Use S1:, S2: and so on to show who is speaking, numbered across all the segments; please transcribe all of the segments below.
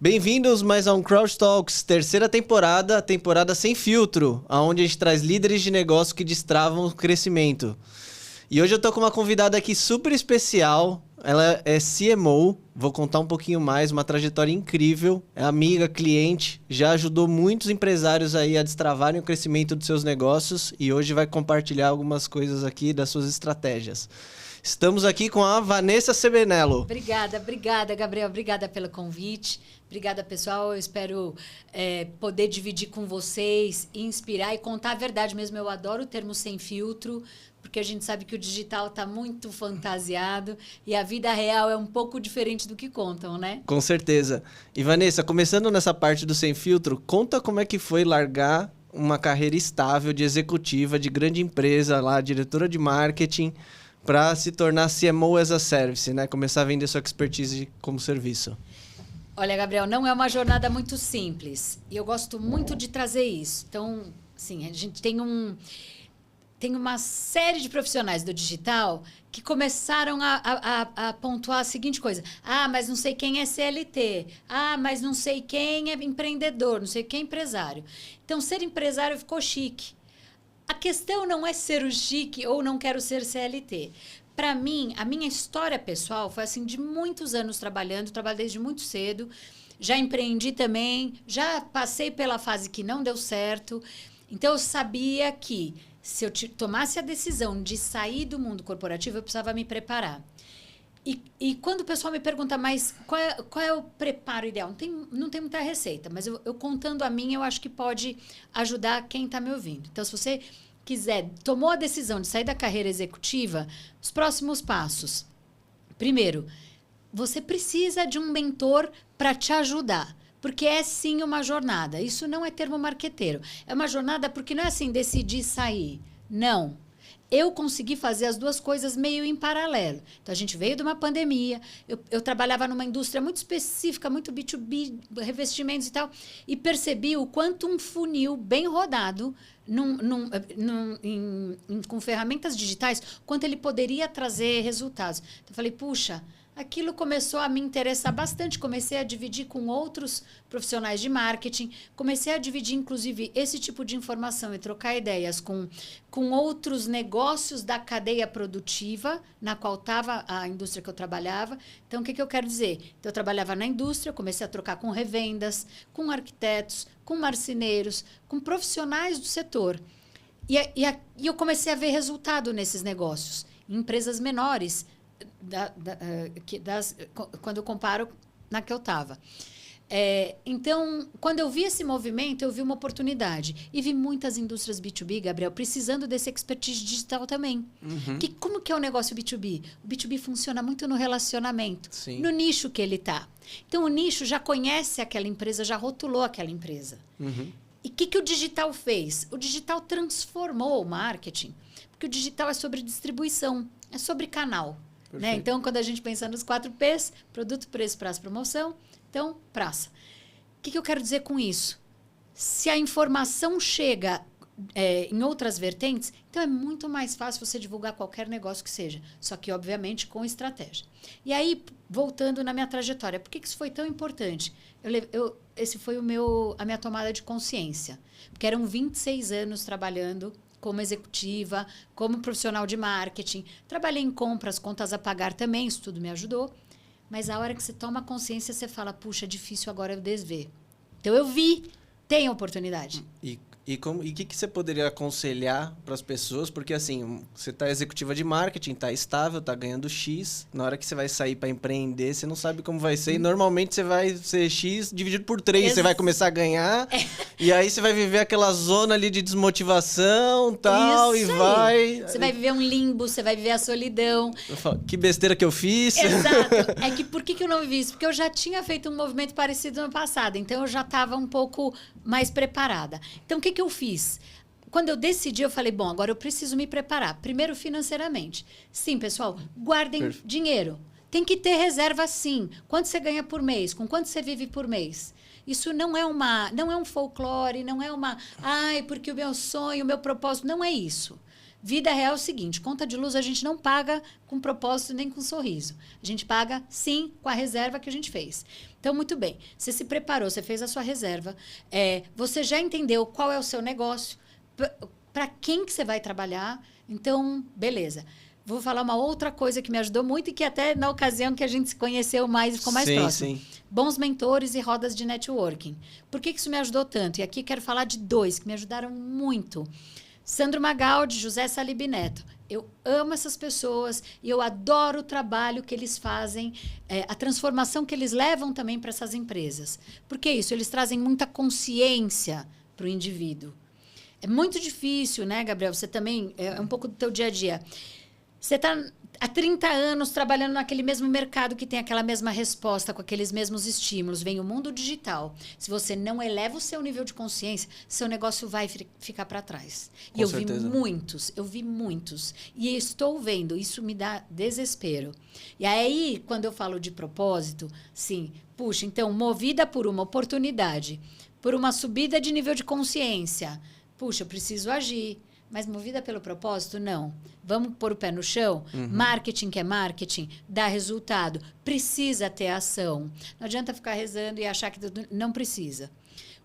S1: Bem-vindos mais a um Crouch Talks, terceira temporada, temporada sem filtro, onde a gente traz líderes de negócio que destravam o crescimento. E hoje eu tô com uma convidada aqui super especial, ela é CMO, vou contar um pouquinho mais, uma trajetória incrível, é amiga, cliente, já ajudou muitos empresários aí a destravarem o crescimento dos seus negócios e hoje vai compartilhar algumas coisas aqui das suas estratégias. Estamos aqui com a Vanessa Sebenello.
S2: Obrigada, Gabriel. Obrigada pelo convite. Obrigada, pessoal. Eu espero poder dividir com vocês, inspirar e contar a verdade mesmo. Eu adoro o termo sem filtro, porque a gente sabe que o digital está muito fantasiado e a vida real é um pouco diferente do que contam, né?
S1: Com certeza. E, Vanessa, começando nessa parte do sem filtro, conta como é que foi largar uma carreira estável de executiva, de grande empresa lá, diretora de marketing, para se tornar CMO as a Service, né? Começar a vender sua expertise como serviço.
S2: Olha, Gabriel, não é uma jornada muito simples. E eu gosto muito de trazer isso. Então, assim, a gente tem uma série de profissionais do digital que começaram a pontuar a seguinte coisa. Ah, mas não sei quem é CLT. Ah, mas não sei quem é empreendedor, não sei quem é empresário. Então, ser empresário ficou chique. A questão não é ser o chique ou não quero ser CLT. Para mim, a minha história pessoal foi assim de muitos anos trabalhando, trabalho desde muito cedo, já empreendi também, já passei pela fase que não deu certo. Então, eu sabia que se eu tomasse a decisão de sair do mundo corporativo, eu precisava me preparar. E quando o pessoal me pergunta, mas qual é o preparo ideal? Não tem muita receita, mas eu contando a minha, eu acho que pode ajudar quem está me ouvindo. Então, se você quiser, tomou a decisão de sair da carreira executiva, os próximos passos. Primeiro, você precisa de um mentor para te ajudar. Porque é sim uma jornada. Isso não é termo marqueteiro. É uma jornada porque não é assim, decidir sair. Não. Eu consegui fazer as duas coisas meio em paralelo. Então, a gente veio de uma pandemia, eu trabalhava numa indústria muito específica, muito B2B, revestimentos e tal, e percebi o quanto um funil bem rodado, com ferramentas digitais, quanto ele poderia trazer resultados. Então, eu falei, puxa, aquilo começou a me interessar bastante. Comecei a dividir com outros profissionais de marketing. Comecei a dividir, inclusive, esse tipo de informação e trocar ideias com outros negócios da cadeia produtiva, na qual estava a indústria que eu trabalhava. Então, o que eu quero dizer? Então, eu trabalhava na indústria, comecei a trocar com revendas, com arquitetos, com marceneiros, com profissionais do setor. E eu comecei a ver resultado nesses negócios, em empresas menores, quando eu comparo na que eu estava. Então, quando eu vi esse movimento, eu vi uma oportunidade. E vi muitas indústrias B2B, Gabriel, precisando desse expertise digital também.
S1: Uhum.
S2: Como que é o negócio B2B? O B2B funciona muito no relacionamento,
S1: Sim.
S2: no nicho que ele está. Então, o nicho já conhece aquela empresa, já rotulou aquela empresa.
S1: Uhum.
S2: E o que o digital fez? O digital transformou o marketing, porque o digital é sobre distribuição, é sobre canal. Né? Então, quando a gente pensa nos 4 P's, produto, preço, praça, promoção, então, praça. O que eu quero dizer com isso? Se a informação chega em outras vertentes, então é muito mais fácil você divulgar qualquer negócio que seja. Só que, obviamente, com estratégia. E aí, voltando na minha trajetória, por que isso foi tão importante? Esse foi a minha tomada de consciência. Porque eram 26 anos trabalhando como executiva, como profissional de marketing. Trabalhei em compras, contas a pagar também, isso tudo me ajudou. Mas a hora que você toma consciência, você fala, puxa, é difícil agora eu desver. Então, eu vi, tem oportunidade.
S1: E o que você poderia aconselhar para as pessoas? Porque, assim, você está executiva de marketing, está estável, está ganhando X. Na hora que você vai sair para empreender, você não sabe como vai ser. E, normalmente, você vai ser X dividido por 3. Você vai começar a ganhar. E aí, você vai viver aquela zona ali de desmotivação tal.
S2: Isso
S1: e
S2: aí.
S1: vai...
S2: Você vai viver um limbo, você vai viver a solidão.
S1: Eu falo, que besteira que eu fiz.
S2: Exato. É que por que eu não vivi isso? Porque eu já tinha feito um movimento parecido no passado. Então, eu já estava um pouco mais preparada. Então, o que eu fiz? Quando eu decidi, eu falei, bom, agora eu preciso me preparar. Primeiro, financeiramente. Sim, pessoal, guardem dinheiro. Tem que ter reserva, sim. Quanto você ganha por mês? Com quanto você vive por mês? Isso não é um folclore, não é ai, porque o meu sonho, o meu propósito, não é isso. Vida real é o seguinte, conta de luz a gente não paga com propósito nem com sorriso. A gente paga, sim, com a reserva que a gente fez. Então, muito bem. Você se preparou, você fez a sua reserva. Você já entendeu qual é o seu negócio, para quem que você vai trabalhar. Então, beleza. Vou falar uma outra coisa que me ajudou muito e que até na ocasião que a gente se conheceu mais e ficou mais próximo. Sim. Bons mentores e rodas de networking. Por que isso me ajudou tanto? E aqui quero falar de 2 que me ajudaram muito. Sandro Magaldi, José Salib Neto. Eu amo essas pessoas e eu adoro o trabalho que eles fazem, a transformação que eles levam também para essas empresas. Por que isso? Eles trazem muita consciência para o indivíduo. É muito difícil, né, Gabriel? Você também, é um pouco do teu dia a dia. Você está há 30 anos trabalhando naquele mesmo mercado que tem aquela mesma resposta, com aqueles mesmos estímulos. Vem o mundo digital. Se você não eleva o seu nível de consciência, seu negócio vai ficar para trás. E eu vi muitos. E estou vendo, isso me dá desespero. E aí, quando eu falo de propósito, sim, puxa, então, movida por uma oportunidade, por uma subida de nível de consciência, puxa, eu preciso agir. Mas movida pelo propósito, não. Vamos pôr o pé no chão? Marketing que é marketing, dá resultado. Precisa ter ação. Não adianta ficar rezando e achar que não precisa.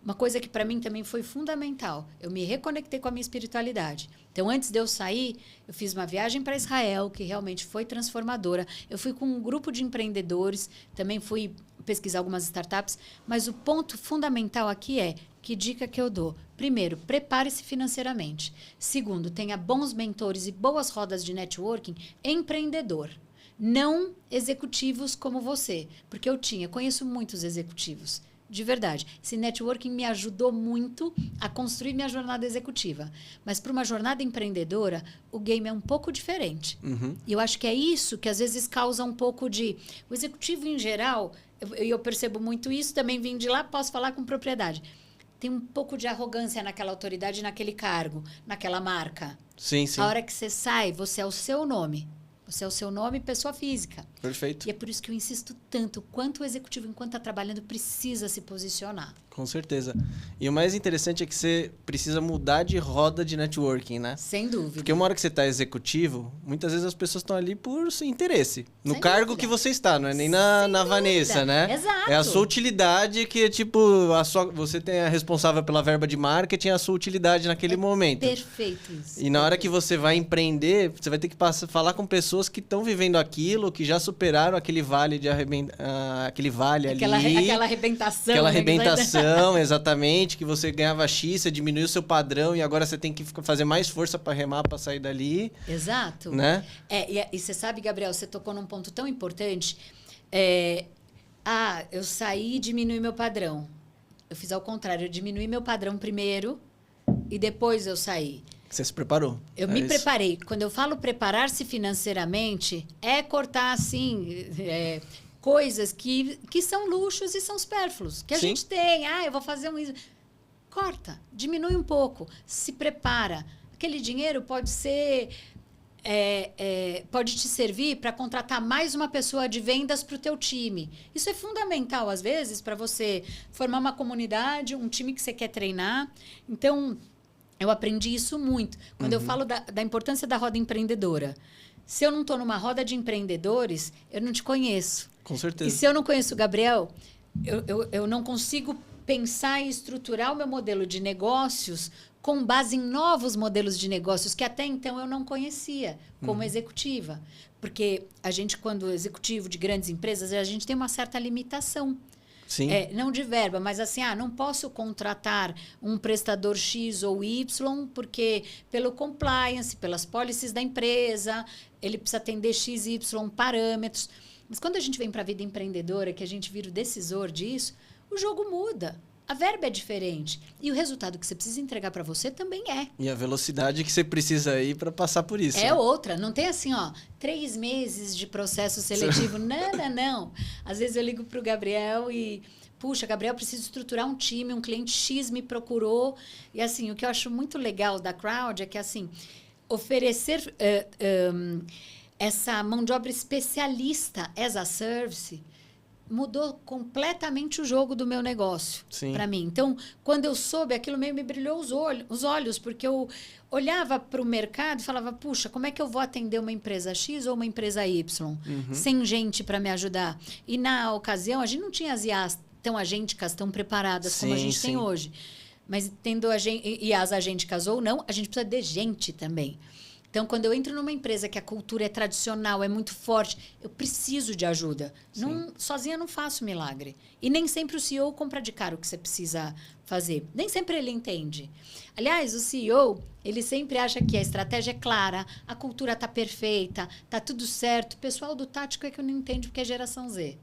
S2: Uma coisa que para mim também foi fundamental. Eu me reconectei com a minha espiritualidade. Então, antes de eu sair, eu fiz uma viagem para Israel, que realmente foi transformadora. Eu fui com um grupo de empreendedores, também fui pesquisar algumas startups. Mas o ponto fundamental aqui é, que dica que eu dou? Primeiro, prepare-se financeiramente. Segundo, tenha bons mentores e boas rodas de networking empreendedor. Não executivos como você. Porque conheço muitos executivos. De verdade. Esse networking me ajudou muito a construir minha jornada executiva. Mas para uma jornada empreendedora, o game é um pouco diferente. E eu acho que é isso que às vezes causa um pouco de... O executivo em geral, eu percebo muito isso, também vim de lá, posso falar com propriedade. Tem um pouco de arrogância naquela autoridade, naquele cargo, naquela marca.
S1: Sim.
S2: A hora que você sai, você é o seu nome. Você é o seu nome, pessoa física.
S1: Perfeito.
S2: E é por isso que eu insisto tanto, quanto o executivo, enquanto está trabalhando, precisa se posicionar.
S1: Com certeza. E o mais interessante é que você precisa mudar de roda de networking, né?
S2: Sem dúvida.
S1: Porque uma hora que você está executivo, muitas vezes as pessoas estão ali por seu interesse. No
S2: Sem
S1: cargo
S2: dúvida.
S1: que você está, não é nem na Vanessa, né?
S2: Exato.
S1: É a sua utilidade que é tipo... você tem a responsável pela verba de marketing, a sua utilidade naquele momento.
S2: Perfeito isso.
S1: E na hora que você vai empreender, você vai ter que falar com pessoas que estão vivendo aquilo, que já superaram aquele vale de aquele vale ali.
S2: Aquela arrebentação.
S1: Aquela arrebentação, exatamente, que você ganhava X, você diminuiu o seu padrão e agora você tem que fazer mais força para remar, para sair dali.
S2: Exato.
S1: Né?
S2: E você sabe, Gabriel, você tocou num ponto tão importante. Eu saí e diminui meu padrão. Eu fiz ao contrário, eu diminui meu padrão primeiro e depois eu saí.
S1: Você se preparou.
S2: Eu me preparei. Quando eu falo preparar-se financeiramente, é cortar, assim, coisas que são luxos e são supérfluos. Que a gente tem. Eu vou fazer um... Corta. Diminui um pouco. Se prepara. Aquele dinheiro pode ser... pode te servir para contratar mais uma pessoa de vendas para o teu time. Isso é fundamental, às vezes, para você formar uma comunidade, um time que você quer treinar. Então... Eu aprendi isso muito. Quando eu falo da importância da roda empreendedora. Se eu não estou numa roda de empreendedores, eu não te conheço.
S1: Com certeza.
S2: E se eu não conheço o Gabriel, eu não consigo pensar e estruturar o meu modelo de negócios com base em novos modelos de negócios que até então eu não conhecia como executiva. Porque a gente, quando executivo de grandes empresas, a gente tem uma certa limitação.
S1: Sim.
S2: Não de verba, mas assim, não posso contratar um prestador X ou Y, porque pelo compliance, pelas policies da empresa, ele precisa atender X, Y parâmetros. Mas quando a gente vem para a vida empreendedora, que a gente vira o decisor disso, o jogo muda. A verba é diferente. E o resultado que você precisa entregar para você também é.
S1: E a velocidade que você precisa ir para passar por isso.
S2: É outra. Não tem assim, 3 meses de processo seletivo. Não. Às vezes eu ligo para o Gabriel e... Puxa, Gabriel, preciso estruturar um time. Um cliente X me procurou. E assim, o que eu acho muito legal da Crowd é que, assim, oferecer essa mão de obra especialista as a service... mudou completamente o jogo do meu negócio para mim. Então, quando eu soube, aquilo meio me brilhou os olhos, porque eu olhava para o mercado e falava, puxa, como é que eu vou atender uma empresa X ou uma empresa Y sem gente para me ajudar? E na ocasião, a gente não tinha as IAs tão agênticas, tão preparadas como a gente tem hoje. Mas tendo IAs agênticas ou não, a gente precisa de gente também. Então, quando eu entro numa empresa que a cultura é tradicional, é muito forte, eu preciso de ajuda. Sozinha não faço milagre. E nem sempre o CEO compra de cara o que você precisa fazer. Nem sempre ele entende. Aliás, o CEO, ele sempre acha que a estratégia é clara, a cultura está perfeita, está tudo certo. O pessoal do tático é que não entende porque é geração Z.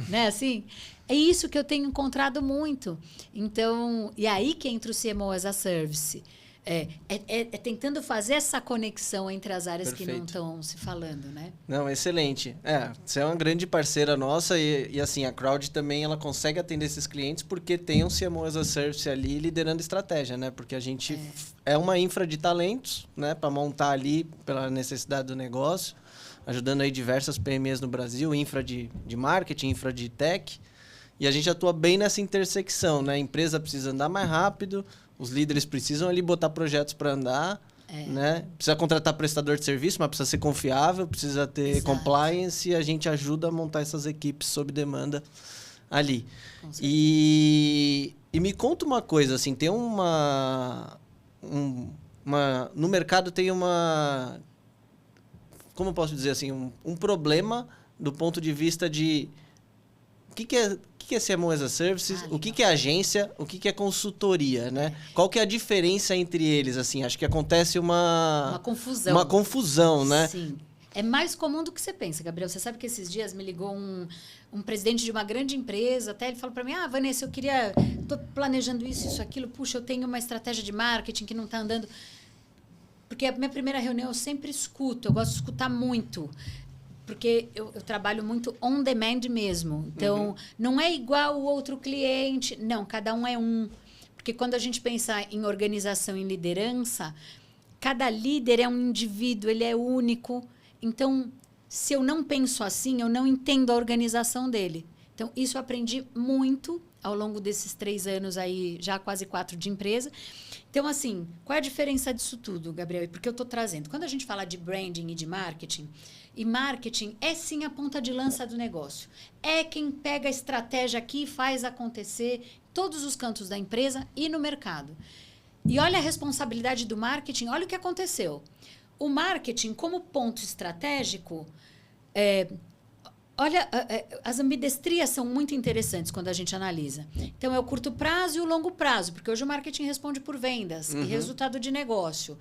S2: Né? Assim, é isso que eu tenho encontrado muito. Então, e aí que entra o CMO as a Service. É tentando fazer essa conexão entre as áreas que não estão se falando, né?
S1: Não, excelente. Você é uma grande parceira nossa e assim, a Crowd também ela consegue atender esses clientes porque tem um CMO as a Service ali liderando estratégia, né? Porque a gente é uma infra de talentos, né? Para montar ali pela necessidade do negócio, ajudando aí diversas PMEs no Brasil, infra de marketing, infra de tech. E a gente atua bem nessa intersecção, né? A empresa precisa andar mais rápido, os líderes precisam ali botar projetos para andar, né? Precisa contratar prestador de serviço, mas precisa ser confiável, precisa ter compliance e a gente ajuda a montar essas equipes sob demanda ali. E me conta uma coisa, assim, tem no mercado tem uma... Como eu posso dizer assim? Um problema do ponto de vista de... O que é CMO as a Service? O que é agência? O que é consultoria, né? Qual que é a diferença entre eles? Assim, acho que acontece uma confusão. Uma confusão, né?
S2: Sim. É mais comum do que você pensa, Gabriel. Você sabe que esses dias me ligou um presidente de uma grande empresa, até ele falou para mim, Vanessa, tô planejando isso, aquilo. Puxa, eu tenho uma estratégia de marketing que não está andando. Porque a minha primeira reunião eu sempre escuto, eu gosto de escutar muito. Porque eu trabalho muito on demand mesmo. Então, não é igual o outro cliente. Não, cada um é um. Porque quando a gente pensa em organização e liderança, cada líder é um indivíduo, ele é único. Então, se eu não penso assim, eu não entendo a organização dele. Então, isso eu aprendi muito ao longo desses 3 anos aí, já quase 4 de empresa. Então, assim, qual é a diferença disso tudo, Gabriel? E por que eu estou trazendo? Quando a gente fala de branding e de marketing, e marketing é sim a ponta de lança do negócio. É quem pega a estratégia aqui e faz acontecer em todos os cantos da empresa e no mercado. E olha a responsabilidade do marketing, olha o que aconteceu. O marketing, como ponto estratégico, olha, as ambidestrias são muito interessantes quando a gente analisa. Então, é o curto prazo e o longo prazo, porque hoje o marketing responde por vendas e resultado de negócio.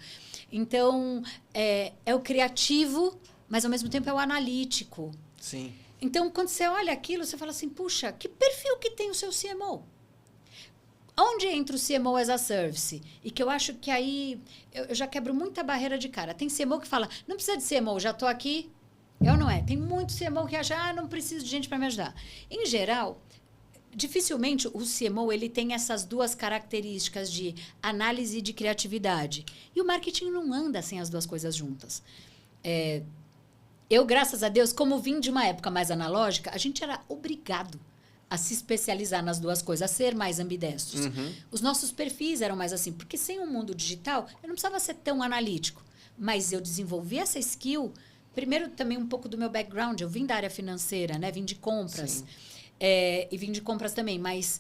S2: Então, é o criativo, mas ao mesmo tempo é o analítico.
S1: Sim.
S2: Então, quando você olha aquilo, você fala assim, puxa, que perfil que tem o seu CMO? Onde entra o CMO as a Service? E que eu acho que aí eu já quebro muita barreira de cara. Tem CMO que fala, não precisa de CMO, já estou aqui. É ou não é? Tem muito CMO que acha, não preciso de gente para me ajudar. Em geral, dificilmente o CMO ele tem essas duas características de análise e de criatividade. E o marketing não anda sem as duas coisas juntas. Eu, graças a Deus, como vim de uma época mais analógica, a gente era obrigado a se especializar nas duas coisas, a ser mais ambidestros. Os nossos perfis eram mais assim, porque sem o mundo digital, eu não precisava ser tão analítico, mas eu desenvolvi essa skill, primeiro também um pouco do meu background, eu vim da área financeira, né? Vim de compras, e vim de compras também, mas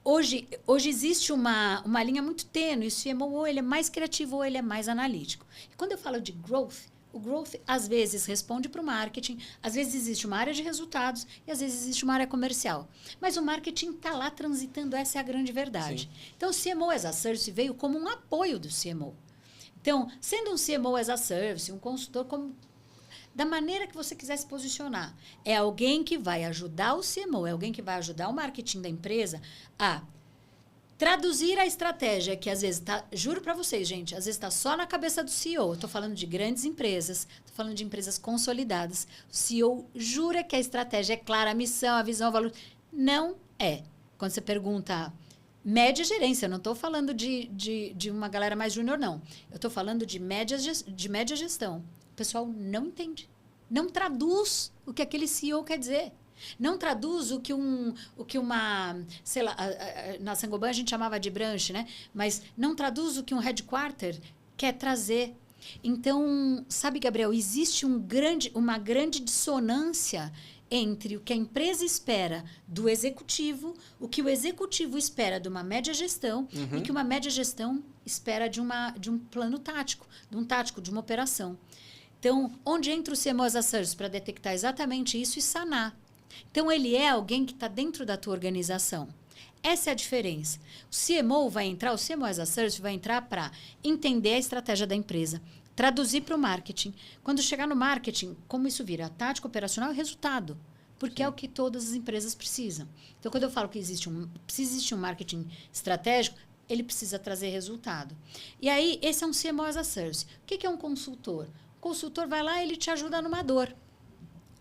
S2: hoje existe uma linha muito tênue, o CMO ou ele é mais criativo ou ele é mais analítico. E quando eu falo de growth, o growth, às vezes, responde para o marketing, às vezes existe uma área de resultados e às vezes existe uma área comercial. Mas o marketing está lá transitando, essa é a grande verdade. Sim. Então, o CMO as a Service veio como um apoio do CMO. Então, sendo um CMO as a Service, um consultor, da maneira que você quiser se posicionar, é alguém que vai ajudar o CMO, é alguém que vai ajudar o marketing da empresa a traduzir a estratégia que às vezes está, juro para vocês, gente, às vezes está só na cabeça do CEO. Estou falando de grandes empresas, estou falando de empresas consolidadas. O CEO jura que a estratégia é clara, a missão, a visão, o valor. Não é. Quando você pergunta média gerência, eu não estou falando de uma galera mais júnior, não. Eu estou falando de média gestão. O pessoal não entende. Não traduz o que aquele CEO quer dizer. Não traduz o que uma, sei lá, na Saint-Gobain a gente chamava de branch, né? Mas não traduz o que um headquarter quer trazer. Então, sabe, Gabriel, existe uma grande dissonância entre o que a empresa espera do executivo, o que o executivo espera de uma média gestão e o que uma média gestão espera de um plano tático, de uma operação. Então, onde entra o CMO as a Service para detectar exatamente isso e sanar? Então, ele é alguém que está dentro da tua organização. Essa é a diferença. O CMO as a Service vai entrar para entender a estratégia da empresa, traduzir para o marketing. Quando chegar no marketing, como isso vira? Tática, operacional e resultado. Porque é o que todas as empresas precisam. Então, quando eu falo que precisa existir um marketing estratégico, ele precisa trazer resultado. E aí, esse é um CMO as a Service. O que é um consultor? O consultor vai lá e ele te ajuda numa dor.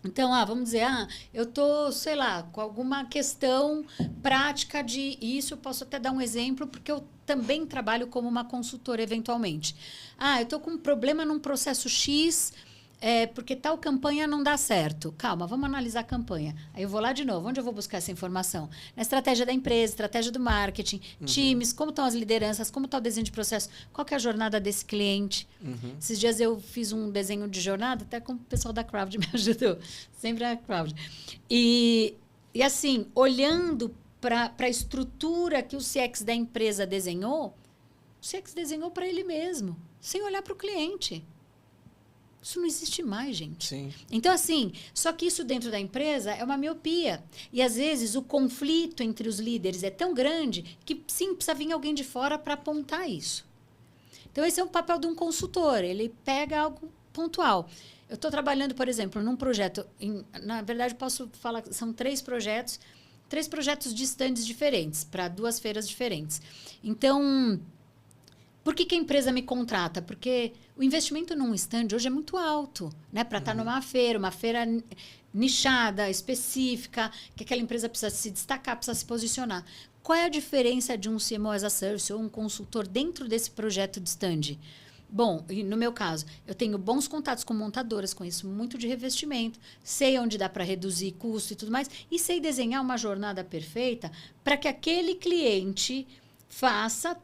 S2: Então, vamos dizer, eu estou, sei lá, com alguma questão prática de isso, eu posso até dar um exemplo, porque eu também trabalho como uma consultora, eventualmente. Eu estou com um problema num processo X, porque tal campanha não dá certo. Calma, vamos analisar a campanha. Aí eu vou lá de novo. Onde eu vou buscar essa informação? Na estratégia da empresa, estratégia do marketing, times, como estão as lideranças, como está o desenho de processo, qual que é a jornada desse cliente. Esses dias eu fiz um desenho de jornada, até com o pessoal da Crowd me ajudou. Sempre a Crowd. E assim, olhando para a estrutura que o CX da empresa desenhou, o CX desenhou para ele mesmo, sem olhar para o cliente. Isso não existe mais, gente.
S1: Sim.
S2: Então, assim, só que isso dentro da empresa é uma miopia. E, às vezes, o conflito entre os líderes é tão grande que, sim, precisa vir alguém de fora para apontar isso. Então, esse é o papel de um consultor. Ele pega algo pontual. Eu estou trabalhando, por exemplo, num projeto... na verdade, posso falar que são 3 projetos de stands diferentes, para 2 feiras diferentes. Então... Por que a empresa me contrata? Porque o investimento num stand hoje é muito alto, né? Para estar numa feira, uma feira nichada, específica, que aquela empresa precisa se destacar, precisa se posicionar. Qual é a diferença de um CMO as a Service ou um consultor dentro desse projeto de stand? Bom, no meu caso, eu tenho bons contatos com montadoras, conheço muito de revestimento, sei onde dá para reduzir custo e tudo mais, e sei desenhar uma jornada perfeita para que aquele cliente...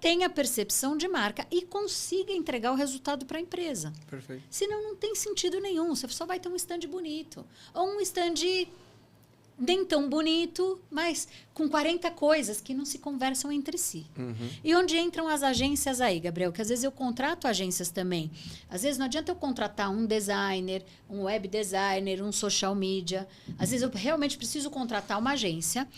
S2: tenha percepção de marca e consiga entregar o resultado para a empresa.
S1: Perfeito.
S2: Senão não tem sentido nenhum. Você só vai ter um stand bonito. Ou um stand nem tão bonito, mas com 40 coisas que não se conversam entre si. E onde entram as agências aí, Gabriel? Que às vezes eu contrato agências também. Às vezes não adianta eu contratar um designer, um web designer, um social media. Às vezes eu realmente preciso contratar uma agência.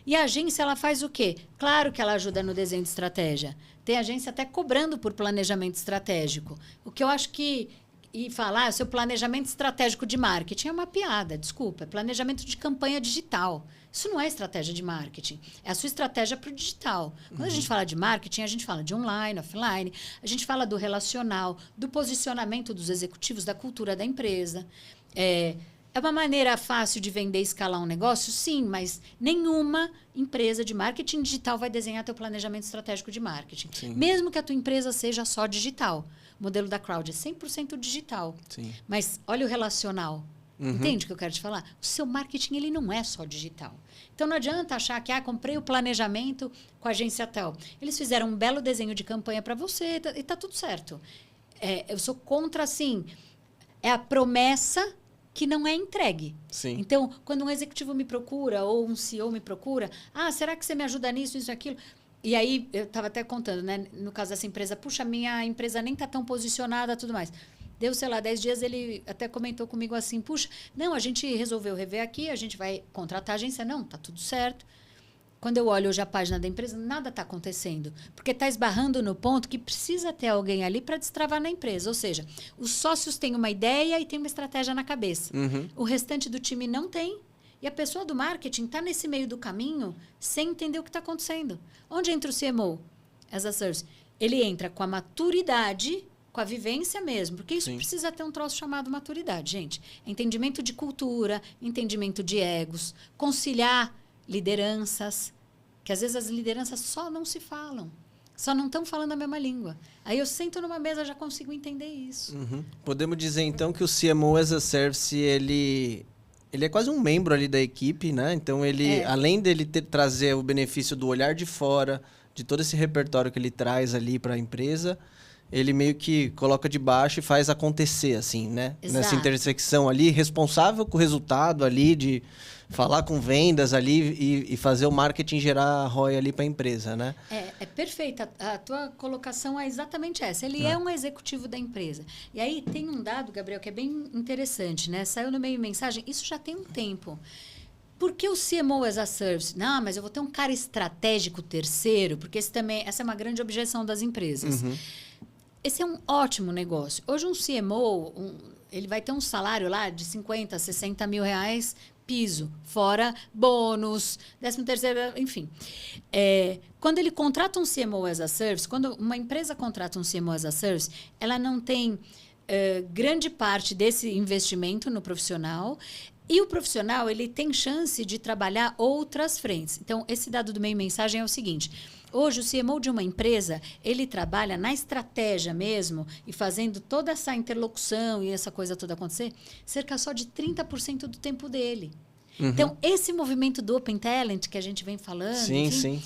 S2: E a agência, ela faz o quê? Claro que ela ajuda no desenho de estratégia. Tem agência até cobrando por planejamento estratégico. O que eu acho que... E falar, seu planejamento estratégico de marketing é uma piada, desculpa. É planejamento de campanha digital. Isso não é estratégia de marketing. É a sua estratégia para o digital. Quando a gente fala de marketing, a gente fala de online, offline. A gente fala do relacional, do posicionamento dos executivos, da cultura da empresa. É uma maneira fácil de vender e escalar um negócio? Sim, mas nenhuma empresa de marketing digital vai desenhar teu planejamento estratégico de marketing.
S1: Sim.
S2: Mesmo que a tua empresa seja só digital. O modelo da Crowd é 100% digital.
S1: Sim.
S2: Mas olha o relacional. Entende o que eu quero te falar? O seu marketing ele não é só digital. Então não adianta achar que comprei o planejamento com a agência tal. Eles fizeram um belo desenho de campanha para você e tá tudo certo. Eu sou contra, assim, é a promessa que não é entregue.
S1: Sim.
S2: Então, quando um executivo me procura ou um CEO me procura, será que você me ajuda nisso, isso, aquilo? E aí, eu estava até contando, né? No caso dessa empresa, puxa, minha empresa nem está tão posicionada, tudo mais. Deu, sei lá, 10 dias, ele até comentou comigo assim, puxa, não, a gente resolveu rever aqui, a gente vai contratar a agência. Não, tá tudo certo. Quando eu olho hoje a página da empresa, nada está acontecendo. Porque está esbarrando no ponto que precisa ter alguém ali para destravar na empresa. Ou seja, os sócios têm uma ideia e têm uma estratégia na cabeça. O restante do time não tem. E a pessoa do marketing está nesse meio do caminho sem entender o que está acontecendo. Onde entra o CMO as a Service? Ele entra com a maturidade, com a vivência mesmo. Porque isso precisa ter um troço chamado maturidade, gente. Entendimento de cultura, entendimento de egos, conciliar lideranças, que às vezes as lideranças só não se falam. Só não estão falando a mesma língua. Aí eu sento numa mesa e já consigo entender isso.
S1: Podemos dizer, então, que o CMO as a Service, ele ele é quase um membro ali da equipe, né? Então, ele, além dele trazer o benefício do olhar de fora, de todo esse repertório que ele traz ali para a empresa, ele meio que coloca de baixo e faz acontecer, assim, né?
S2: Exato.
S1: Nessa intersecção ali, responsável com o resultado ali, de falar com vendas ali e fazer o marketing gerar ROI ali para a empresa, né?
S2: É perfeita. A tua colocação é exatamente essa. Ele é um executivo da empresa. E aí tem um dado, Gabriel, que é bem interessante, né? Saiu no meio mensagem, isso já tem um tempo. Por que o CMO as a Service? Não, mas eu vou ter um cara estratégico terceiro, porque essa é uma grande objeção das empresas. Esse é um ótimo negócio. Hoje um CMO, ele vai ter um salário lá de 50, 60 mil reais piso, fora bônus, 13º, enfim. Quando ele contrata um CMO as a Service, quando uma empresa contrata um CMO as a Service, ela não tem grande parte desse investimento no profissional. E o profissional, ele tem chance de trabalhar outras frentes. Então, esse dado do meio mensagem é o seguinte: hoje, o CMO de uma empresa, ele trabalha na estratégia mesmo e fazendo toda essa interlocução e essa coisa toda acontecer, cerca só de 30% do tempo dele. Então, esse movimento do Open Talent que a gente vem falando, enfim,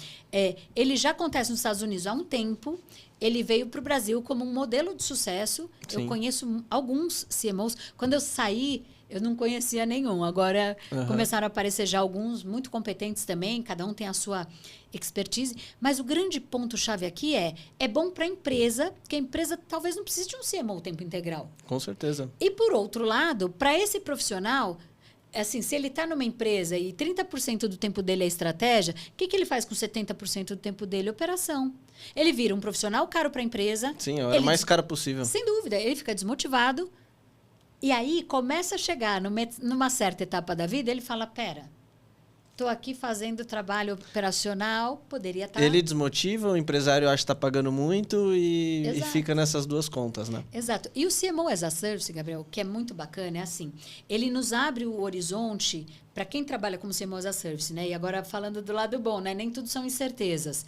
S2: ele já acontece nos Estados Unidos há um tempo. Ele veio para o Brasil como um modelo de sucesso. Sim. Eu conheço alguns CMOs. Quando eu saí, eu não conhecia nenhum. Agora começaram a aparecer já alguns muito competentes também. Cada um tem a sua expertise. Mas o grande ponto-chave aqui é bom para a empresa, porque a empresa talvez não precise de um CMO tempo integral.
S1: Com certeza.
S2: E, por outro lado, para esse profissional, assim, se ele está numa empresa e 30% do tempo dele é estratégia, o que ele faz com 70% do tempo dele? Operação. Ele vira um profissional caro para a empresa.
S1: Sim, é o mais caro possível.
S2: Sem dúvida. Ele fica desmotivado. E aí começa a chegar numa certa etapa da vida, ele fala, pera, estou aqui fazendo trabalho operacional, poderia estar...
S1: Ele desmotiva, o empresário acha que está pagando muito e fica nessas duas contas, né?
S2: Exato. E o CMO as a Service, Gabriel, que é muito bacana, é assim, ele nos abre o horizonte para quem trabalha como CMO as a Service, né? E agora falando do lado bom, né? Nem tudo são incertezas.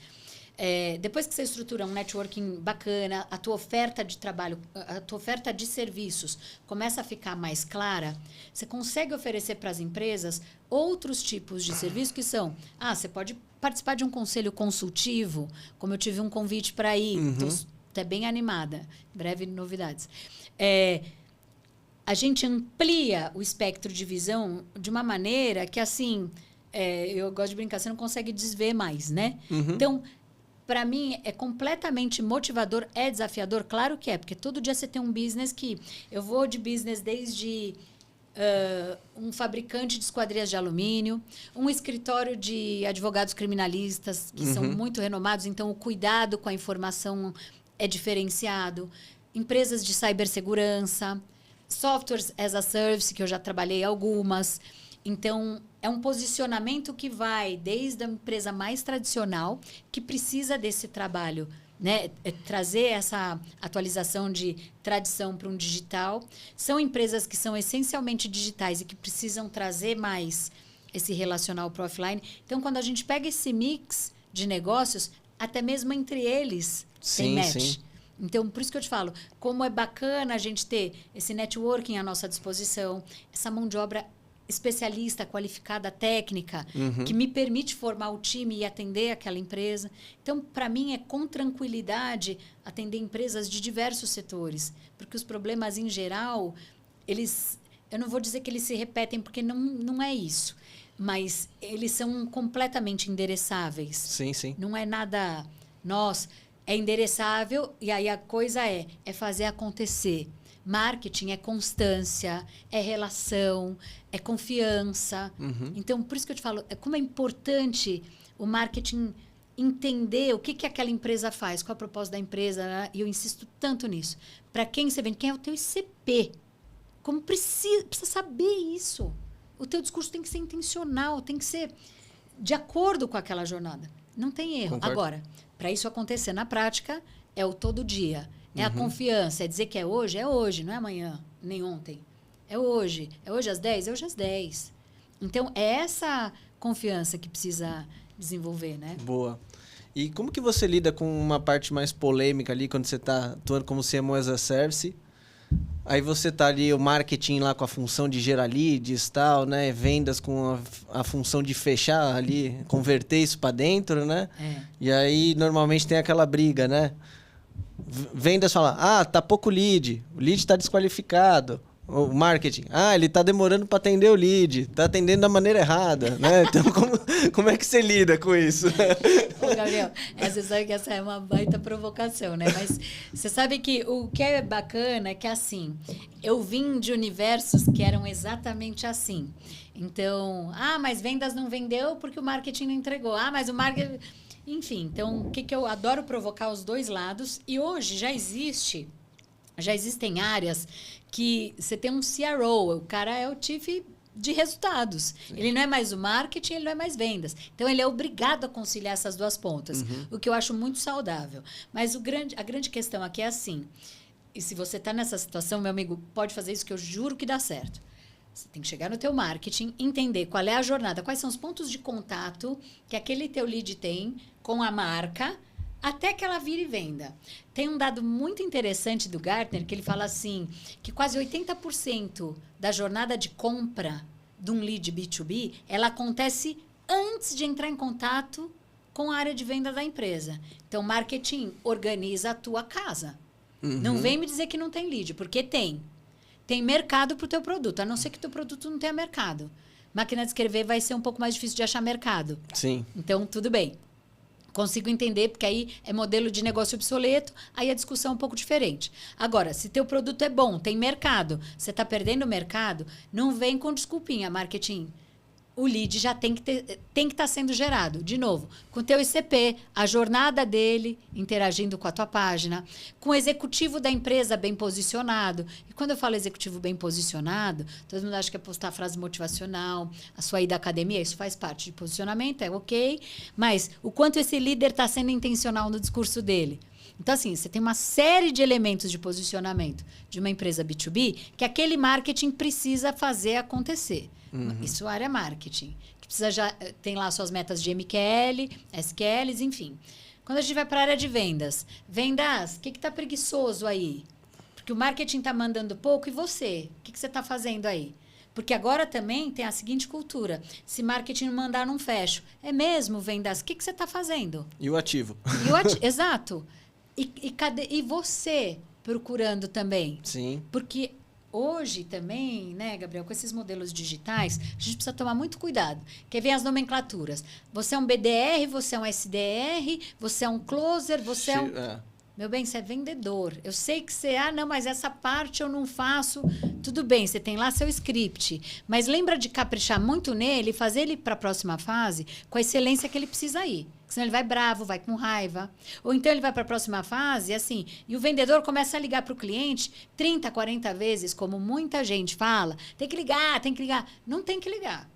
S2: Depois que você estrutura um networking bacana, a tua oferta de trabalho, a tua oferta de serviços começa a ficar mais clara, você consegue oferecer para as empresas outros tipos de serviços que são... você pode participar de um conselho consultivo, como eu tive um convite para ir, estou até bem animada, breve novidades. A gente amplia o espectro de visão de uma maneira que, assim, eu gosto de brincar, você não consegue desver mais, né? Então... Para mim, é completamente motivador, é desafiador, claro que é, porque todo dia você tem um business que... Eu vou de business desde um fabricante de esquadrias de alumínio, um escritório de advogados criminalistas, que são muito renomados, então o cuidado com a informação é diferenciado, empresas de cibersegurança, softwares as a service, que eu já trabalhei algumas. Então, é um posicionamento que vai desde a empresa mais tradicional, que precisa desse trabalho, né? Trazer essa atualização de tradição para um digital. São empresas que são essencialmente digitais e que precisam trazer mais esse relacional para o offline. Então, quando a gente pega esse mix de negócios, até mesmo entre eles tem match. Sim. Então, por isso que eu te falo, como é bacana a gente ter esse networking à nossa disposição, essa mão de obra especialista, qualificada, técnica, que me permite formar o time e atender aquela empresa. Então, para mim, é com tranquilidade atender empresas de diversos setores, porque os problemas, em geral, eu não vou dizer que eles se repetem, porque não é isso, mas eles são completamente endereçáveis.
S1: Sim, sim.
S2: Não é nada... Nossa, é endereçável e aí a coisa é fazer acontecer. Marketing é constância, é relação, é confiança. Então, por isso que eu te falo, como é importante o marketing entender o que aquela empresa faz, qual a proposta da empresa, né? E eu insisto tanto nisso. Para quem você vende, quem é o teu ICP? Como precisa saber isso. O teu discurso tem que ser intencional, tem que ser de acordo com aquela jornada. Não tem erro. Concordo. Agora, para isso acontecer na prática, é o todo dia. É a confiança, é dizer que é hoje, não é amanhã, nem ontem. É hoje às 10, é hoje às 10. Então, é essa confiança que precisa desenvolver, né?
S1: Boa. E como que você lida com uma parte mais polêmica ali, quando você está atuando como CMO as a Service, Aí você tá ali, o marketing lá com a função de gerar leads e tal, né? Vendas com a função de fechar ali, converter isso para dentro, né? E aí, normalmente tem aquela briga, né? Vendas fala, tá pouco lead, o lead tá desqualificado. O marketing, ele tá demorando para atender o lead, tá atendendo da maneira errada, né? Então, como é que você lida com isso?
S2: Ô, Gabriel, você sabe que essa é uma baita provocação, né? Mas você sabe que o que é bacana é que, assim, eu vim de universos que eram exatamente assim. Então, mas vendas não vendeu porque o marketing não entregou. Mas o marketing... Enfim, então, o que eu adoro provocar os dois lados. E hoje já existem áreas que você tem um CRO, o cara é o Chief de resultados. Sim. Ele não é mais o marketing, ele não é mais vendas. Então, ele é obrigado a conciliar essas duas pontas, o que eu acho muito saudável. Mas a grande questão aqui é assim, e se você está nessa situação, meu amigo, pode fazer isso que eu juro que dá certo. Você tem que chegar no teu marketing, entender qual é a jornada, quais são os pontos de contato que aquele teu lead tem com a marca, até que ela vire venda. Tem um dado muito interessante do Gartner, que ele fala assim, que quase 80% da jornada de compra de um lead B2B, ela acontece antes de entrar em contato com a área de venda da empresa. Então, marketing organiza a tua casa. Não vem me dizer que não tem lead, porque tem. Tem mercado para o teu produto, a não ser que o teu produto não tenha mercado. Máquina de escrever vai ser um pouco mais difícil de achar mercado.
S1: Sim.
S2: Então, tudo bem. Consigo entender, porque aí é modelo de negócio obsoleto, aí a discussão é um pouco diferente. Agora, se teu produto é bom, tem mercado, você está perdendo o mercado, não vem com desculpinha, marketing. O lead já tem que estar sendo gerado. De novo, com o teu ICP, a jornada dele interagindo com a tua página, com o executivo da empresa bem posicionado. E quando eu falo executivo bem posicionado, todo mundo acha que é postar frase motivacional, a sua ida à academia, isso faz parte de posicionamento, é ok. Mas o quanto esse líder está sendo intencional no discurso dele. Então, assim, você tem uma série de elementos de posicionamento de uma empresa B2B que aquele marketing precisa fazer acontecer. Isso é área marketing. Que precisa tem lá suas metas de MQL, SQLs, enfim. Quando a gente vai para a área de vendas, o que está preguiçoso aí? Porque o marketing está mandando pouco e você? O que você está fazendo aí? Porque agora também tem a seguinte cultura. Se marketing não mandar, não fecho. É mesmo, vendas? O que você está fazendo?
S1: E o ativo.
S2: Exato. E você procurando também?
S1: Sim.
S2: Porque hoje também, né, Gabriel, com esses modelos digitais, a gente precisa tomar muito cuidado. Que vem as nomenclaturas. Você é um BDR, você é um SDR, você é um closer, você é um... Meu bem, você é vendedor. Eu sei que você... não, mas essa parte eu não faço. Tudo bem, você tem lá seu script. Mas lembra de caprichar muito nele e fazer ele para a próxima fase com a excelência que ele precisa ir. Senão ele vai bravo, vai com raiva. Ou então ele vai para a próxima fase, assim, e o vendedor começa a ligar para o cliente 30, 40 vezes, como muita gente fala. Tem que ligar, tem que ligar. Não tem que ligar.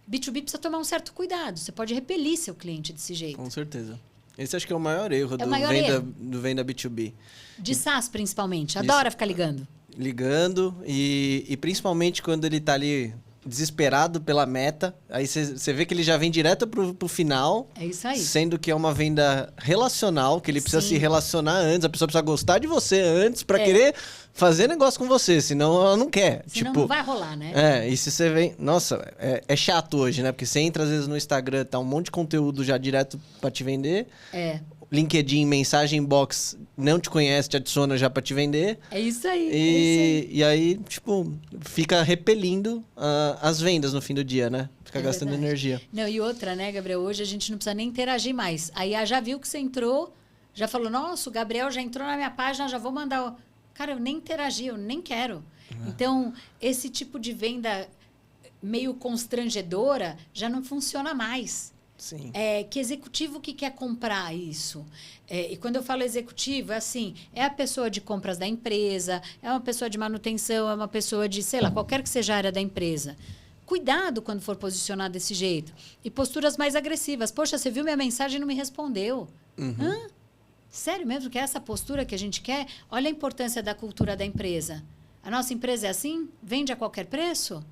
S2: B2B precisa tomar um certo cuidado. Você pode repelir seu cliente desse jeito.
S1: Com certeza. Esse acho que é o maior erro do venda B2B.
S2: De SaaS, principalmente. Adora ficar ligando.
S1: Ligando e principalmente quando ele está ali desesperado pela meta. Aí você vê que ele já vem direto pro final.
S2: É isso aí.
S1: Sendo que é uma venda relacional, que ele precisa se relacionar antes. A pessoa precisa gostar de você antes para querer fazer negócio com você. Senão ela não quer.
S2: Senão não vai rolar, né?
S1: E se você vem... Nossa, é chato hoje, né? Porque você entra às vezes no Instagram, tá um monte de conteúdo já direto para te vender. LinkedIn, mensagem box, não te conhece, te adiciona já pra te vender.
S2: É isso aí.
S1: E aí, tipo, fica repelindo as vendas no fim do dia, né? Fica gastando energia.
S2: Não, e outra, né, Gabriel? Hoje a gente não precisa nem interagir mais. Aí já viu que você entrou, já falou, nossa, o Gabriel já entrou na minha página, já vou mandar... Cara, eu nem interagi, eu nem quero. Então, esse tipo de venda meio constrangedora já não funciona mais.
S1: Sim.
S2: Que executivo que quer comprar isso? E quando eu falo executivo, é assim, é a pessoa de compras da empresa, é uma pessoa de manutenção, é uma pessoa de, sei lá, qualquer que seja a área da empresa. Cuidado quando for posicionar desse jeito. E posturas mais agressivas. Poxa, você viu minha mensagem e não me respondeu. Sério mesmo que é essa postura que a gente quer? Olha a importância da cultura da empresa. A nossa empresa é assim? Vende a qualquer preço?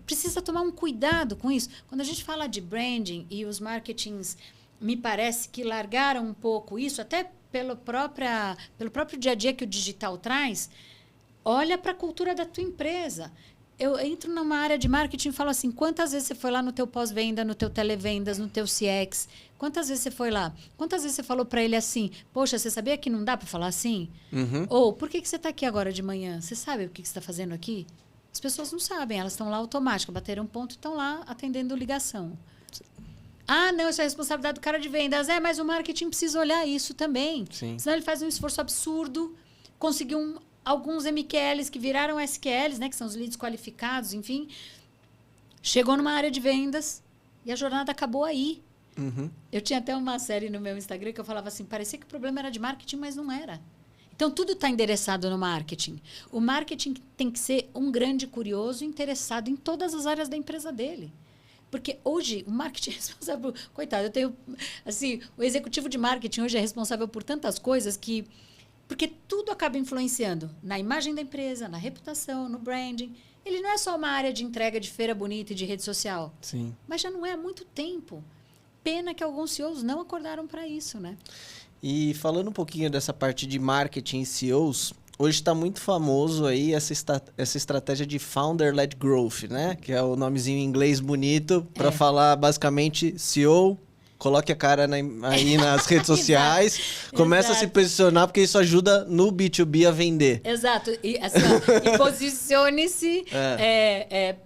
S2: Precisa tomar um cuidado com isso. Quando a gente fala de branding e os marketings, me parece que largaram um pouco isso, até pelo próprio dia a dia que o digital traz, Olha para a cultura da tua empresa. Eu entro numa área de marketing e falo assim, quantas vezes você foi lá no teu pós-venda, no teu televendas, no teu CX? Quantas vezes você foi lá? Quantas vezes você falou para ele assim, poxa, você sabia que não dá para falar assim? Ou, por que você está aqui agora de manhã? Você sabe o que você está fazendo aqui? As pessoas não sabem, elas estão lá automáticas, bateram um ponto e estão lá atendendo ligação. Ah, não, isso é responsabilidade do cara de vendas. Mas o marketing precisa olhar isso também.
S1: Sim.
S2: Senão ele faz um esforço absurdo, conseguiu alguns MQLs que viraram SQLs, né, que são os leads qualificados, enfim. Chegou numa área de vendas e a jornada acabou aí. Eu tinha até uma série no meu Instagram que eu falava assim, parecia que o problema era de marketing, mas não era. Então, tudo está endereçado no marketing. O marketing tem que ser um grande curioso interessado em todas as áreas da empresa dele. Porque hoje o marketing é responsável... Coitado, eu tenho... Assim, o executivo de marketing hoje é responsável por tantas coisas que... Porque tudo acaba influenciando na imagem da empresa, na reputação, no branding. Ele não é só uma área de entrega de feira bonita e de rede social.
S1: Sim.
S2: Mas já não é há muito tempo. Pena que alguns CEOs não acordaram para isso, né?
S1: E falando um pouquinho dessa parte de marketing e CEOs, hoje está muito famoso aí essa estratégia de Founder-Led Growth, né? Que é o nomezinho em inglês bonito para falar basicamente CEO, coloque a cara aí nas redes sociais, começa a se posicionar, porque isso ajuda no B2B a vender.
S2: Exato. E, assim, e posicione-se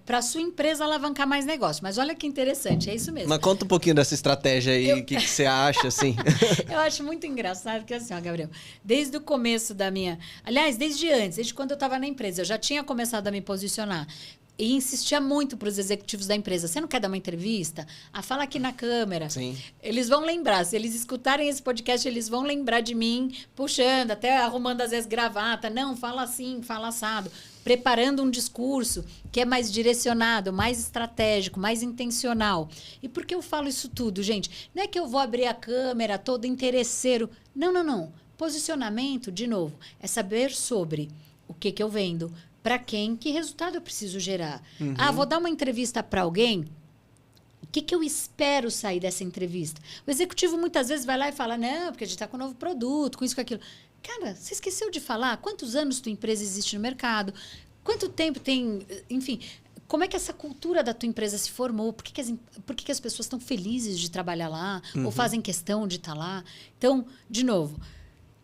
S2: para a sua empresa alavancar mais negócio. Mas olha que interessante, é isso mesmo.
S1: Mas conta um pouquinho dessa estratégia aí, o que você acha, assim?
S2: Eu acho muito engraçado, porque assim, ó, Gabriel, desde o começo da minha... Aliás, desde antes, desde quando eu estava na empresa, eu já tinha começado a me posicionar. E insistia muito para os executivos da empresa. Você não quer dar uma entrevista? Fala aqui na câmera.
S1: Sim.
S2: Eles vão lembrar. Se eles escutarem esse podcast, eles vão lembrar de mim, puxando, até arrumando, às vezes, gravata. Não, fala assim, fala assado. Preparando um discurso que é mais direcionado, mais estratégico, mais intencional. E por que eu falo isso tudo, gente? Não é que eu vou abrir a câmera todo interesseiro. Não, não, não. Posicionamento, de novo, é saber sobre o que eu vendo, para quem, que resultado eu preciso gerar. Vou dar uma entrevista para alguém, o que eu espero sair dessa entrevista? O executivo muitas vezes vai lá e fala, não, porque a gente está com um novo produto, com isso, com aquilo. Cara, você esqueceu de falar quantos anos tua empresa existe no mercado? Quanto tempo tem... Enfim, como é que essa cultura da tua empresa se formou? Por que as pessoas estão felizes de trabalhar lá? Ou fazem questão de estar lá? Então, de novo...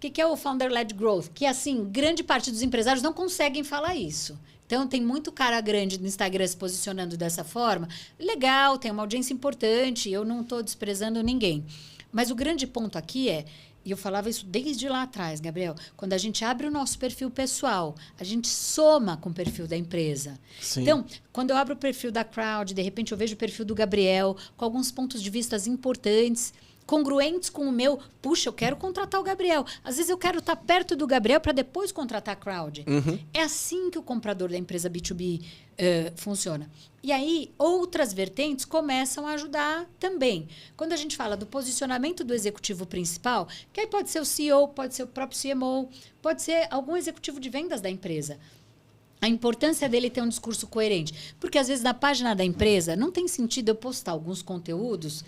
S2: O que é o Founder-Led Growth? Que, assim, grande parte dos empresários não conseguem falar isso. Então, tem muito cara grande no Instagram se posicionando dessa forma. Legal, tem uma audiência importante, eu não estou desprezando ninguém. Mas o grande ponto aqui é, e eu falava isso desde lá atrás, Gabriel, quando a gente abre o nosso perfil pessoal, a gente soma com o perfil da empresa.
S1: Sim.
S2: Então, quando eu abro o perfil da Crowd, de repente eu vejo o perfil do Gabriel, com alguns pontos de vista importantes, congruentes com o meu, puxa, eu quero contratar o Gabriel. Às vezes eu quero estar perto do Gabriel para depois contratar a Crowd. É assim que o comprador da empresa B2B funciona. E aí, outras vertentes começam a ajudar também. Quando a gente fala do posicionamento do executivo principal, que aí pode ser o CEO, pode ser o próprio CMO, pode ser algum executivo de vendas da empresa. A importância dele ter um discurso coerente. Porque, às vezes, na página da empresa, não tem sentido eu postar alguns conteúdos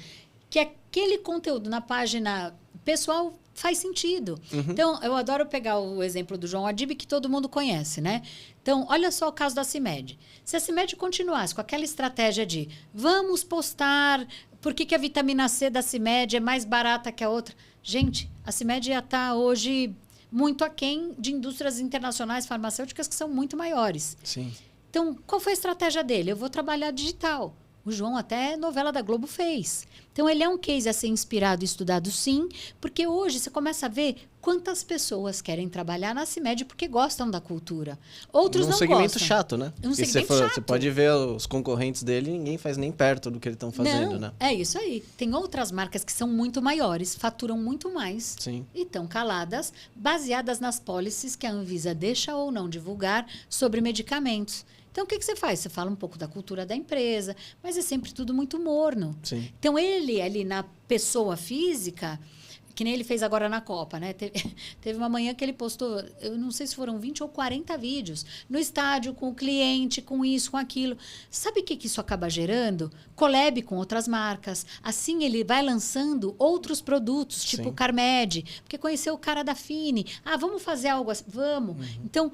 S2: que aquele conteúdo na página pessoal faz sentido. Então, eu adoro pegar o exemplo do João Adib, que todo mundo conhece, né? Então, olha só o caso da CIMED. Se a CIMED continuasse com aquela estratégia de vamos postar por que a vitamina C da CIMED é mais barata que a outra. Gente, a CIMED ia estar hoje muito aquém de indústrias internacionais farmacêuticas que são muito maiores.
S1: Sim.
S2: Então, qual foi a estratégia dele? Eu vou trabalhar digital. O João até novela da Globo fez. Então, ele é um case a ser inspirado e estudado, sim, porque hoje você começa a ver quantas pessoas querem trabalhar na CIMED porque gostam da cultura. Outros não gostam.
S1: Um segmento chato, né?
S2: Um segmento chato.
S1: Você pode ver os concorrentes dele, ninguém faz nem perto do que eles estão fazendo, né?
S2: É isso aí. Tem outras marcas que são muito maiores, faturam muito mais.
S1: Sim.
S2: E estão caladas, baseadas nas policies que a Anvisa deixa ou não divulgar sobre medicamentos. Então, o que você faz? Você fala um pouco da cultura da empresa, mas é sempre tudo muito morno.
S1: Sim.
S2: Então, ele ali na pessoa física, que nem ele fez agora na Copa, né? Teve uma manhã que ele postou, eu não sei se foram 20 ou 40 vídeos, no estádio, com o cliente, com isso, com aquilo. Sabe o que isso acaba gerando? Collab com outras marcas. Assim, ele vai lançando outros produtos, tipo o Carmed, porque conheceu o cara da Fini. Vamos fazer algo assim? Vamos. Então,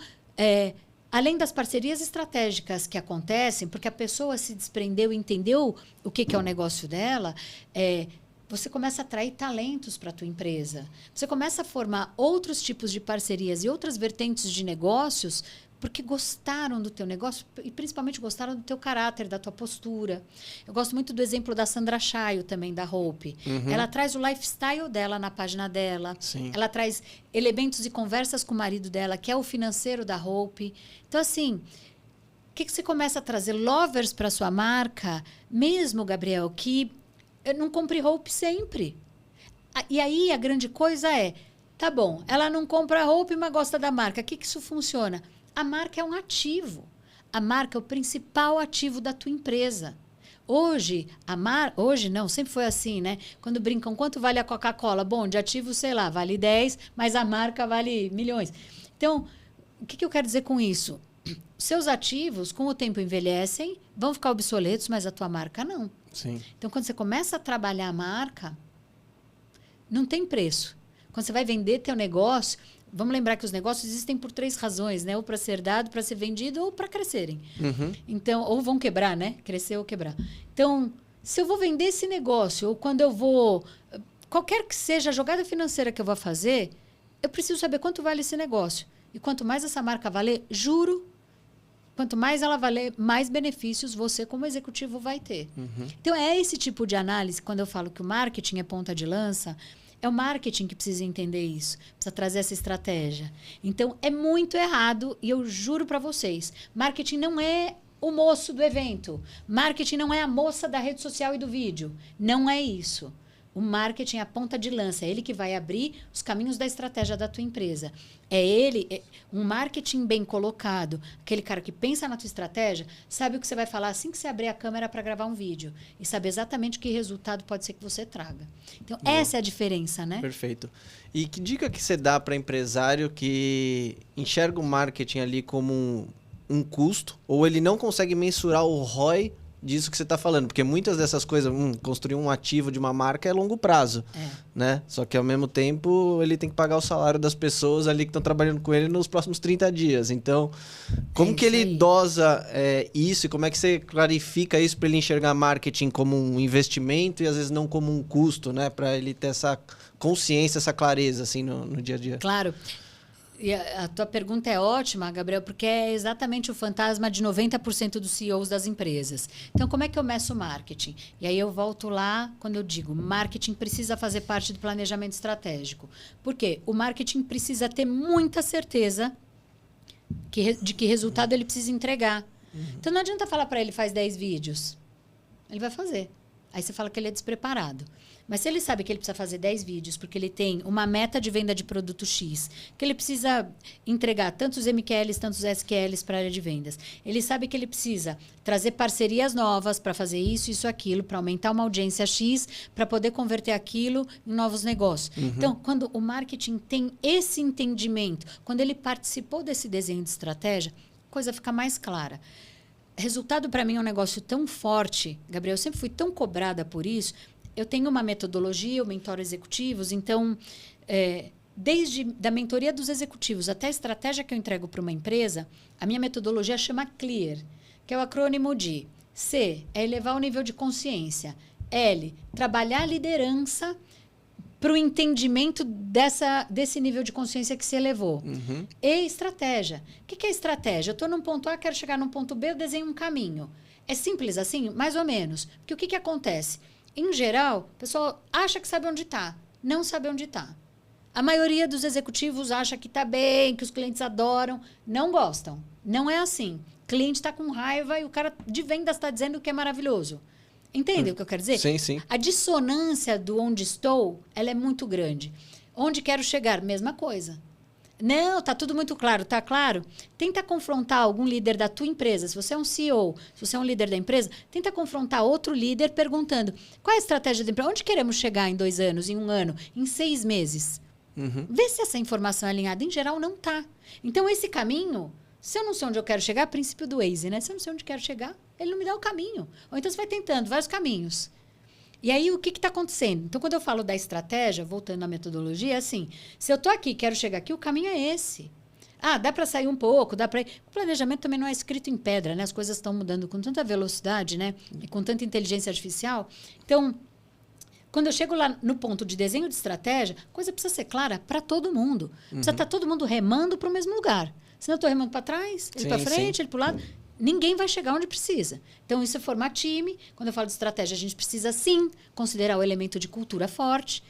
S2: Além das parcerias estratégicas que acontecem, porque a pessoa se desprendeu e entendeu o que é o negócio dela, você começa a atrair talentos para a tua empresa. Você começa a formar outros tipos de parcerias e outras vertentes de negócios porque gostaram do teu negócio e principalmente gostaram do teu caráter, da tua postura. Eu gosto muito do exemplo da Sandra Chayo também, da Hope. Ela traz o lifestyle dela na página dela.
S1: Sim.
S2: Ela traz elementos e conversas com o marido dela, que é o financeiro da Hope. Então, assim, o que você começa a trazer? Lovers para sua marca, mesmo, Gabriel, que eu não compre Hope sempre. E aí, a grande coisa tá bom, ela não compra Hope, mas gosta da marca. O que isso funciona? A marca é um ativo. A marca é o principal ativo da tua empresa. Hoje não, sempre foi assim, né? Quando brincam, quanto vale a Coca-Cola? Bom, de ativo, sei lá, vale 10, mas a marca vale milhões. Então, o que eu quero dizer com isso? Seus ativos, com o tempo, envelhecem, vão ficar obsoletos, mas a tua marca não.
S1: Sim.
S2: Então, quando você começa a trabalhar a marca, não tem preço. Quando você vai vender teu negócio... Vamos lembrar que os negócios existem por 3 razões, né? Ou para ser dado, para ser vendido ou para crescerem. Então, ou vão quebrar, né? Crescer ou quebrar. Então, se eu vou vender esse negócio, ou quando eu vou... Qualquer que seja a jogada financeira que eu vou fazer, eu preciso saber quanto vale esse negócio. E quanto mais essa marca valer, juro, quanto mais ela valer, mais benefícios você, como executivo, vai ter. Então, é esse tipo de análise, quando eu falo que o marketing é ponta de lança... É o marketing que precisa entender isso, precisa trazer essa estratégia. Então, é muito errado, e eu juro para vocês, marketing não é o moço do evento. Marketing não é a moça da rede social e do vídeo. Não é isso. O marketing é a ponta de lança, é ele que vai abrir os caminhos da estratégia da tua empresa. Um marketing bem colocado, aquele cara que pensa na tua estratégia, sabe o que você vai falar assim que você abrir a câmera para gravar um vídeo. E sabe exatamente que resultado pode ser que você traga. Então, essa é a diferença, né?
S1: Perfeito. E que dica que você dá para empresário que enxerga o marketing ali como um custo, ou ele não consegue mensurar o ROI disso que você está falando? Porque muitas dessas coisas, construir um ativo de uma marca é longo prazo, né? Só que, ao mesmo tempo, ele tem que pagar o salário das pessoas ali que estão trabalhando com ele nos próximos 30 dias. Então, como que ele dosa isso e como é que você clarifica isso para ele enxergar marketing como um investimento e, às vezes, não como um custo, né? Para ele ter essa consciência, essa clareza, assim, no dia a dia.
S2: Claro. E a tua pergunta é ótima, Gabriel, porque é exatamente o fantasma de 90% dos CEOs das empresas. Então, como é que eu meço o marketing? E aí eu volto lá quando eu digo, marketing precisa fazer parte do planejamento estratégico. Por quê? O marketing precisa ter muita certeza de que resultado ele precisa entregar. Então, não adianta falar para ele, faz 10 vídeos. Ele vai fazer. Aí você fala que ele é despreparado. Mas se ele sabe que ele precisa fazer 10 vídeos, porque ele tem uma meta de venda de produto X, que ele precisa entregar tantos MQLs, tantos SQLs para a área de vendas. Ele sabe que ele precisa trazer parcerias novas para fazer isso, aquilo, para aumentar uma audiência X, para poder converter aquilo em novos negócios. Então, quando o marketing tem esse entendimento, quando ele participou desse desenho de estratégia, a coisa fica mais clara. Resultado, para mim, é um negócio tão forte. Gabriel, eu sempre fui tão cobrada por isso. Eu tenho uma metodologia, eu mentoro executivos, então, desde da mentoria dos executivos até a estratégia que eu entrego para uma empresa, a minha metodologia chama CLEAR, que é o acrônimo de C, é elevar o nível de consciência, L, trabalhar a liderança para o entendimento desse nível de consciência que se elevou. E estratégia. O que é estratégia? Eu estou num ponto A, quero chegar num ponto B, eu desenho um caminho. É simples assim? Mais ou menos. Porque o que acontece? Em geral, o pessoal acha que sabe onde está, não sabe onde está. A maioria dos executivos acha que está bem, que os clientes adoram, não gostam. Não é assim. O cliente está com raiva e o cara de vendas está dizendo que é maravilhoso. Entende o que eu quero dizer?
S1: Sim, sim.
S2: A dissonância do onde estou, ela é muito grande. Onde quero chegar? Mesma coisa. Não, tá tudo muito claro, tá claro? Tenta confrontar algum líder da tua empresa. Se você é um CEO, se você é um líder da empresa, tenta confrontar outro líder perguntando qual é a estratégia da empresa? Onde queremos chegar em 2 anos, em 1 ano, em 6 meses? Vê se essa informação é alinhada. Em geral, não tá. Então, esse caminho, se eu não sei onde eu quero chegar, princípio do Waze, né? Se eu não sei onde quero chegar, ele não me dá o caminho. Ou então você vai tentando vários caminhos. E aí, o que está acontecendo? Então, quando eu falo da estratégia, voltando à metodologia, é assim, se eu estou aqui, quero chegar aqui, o caminho é esse. dá para sair um pouco, dá para... O planejamento também não é escrito em pedra, né? As coisas estão mudando com tanta velocidade, né? E com tanta inteligência artificial. Então, quando eu chego lá no ponto de desenho de estratégia, a coisa precisa ser clara para todo mundo. Precisa estar todo mundo remando para o mesmo lugar. Senão eu estou remando para trás, ele para frente, ele para o lado. Ninguém vai chegar onde precisa. Então, isso é formar time. Quando eu falo de estratégia, a gente precisa, sim, considerar o elemento de cultura forte.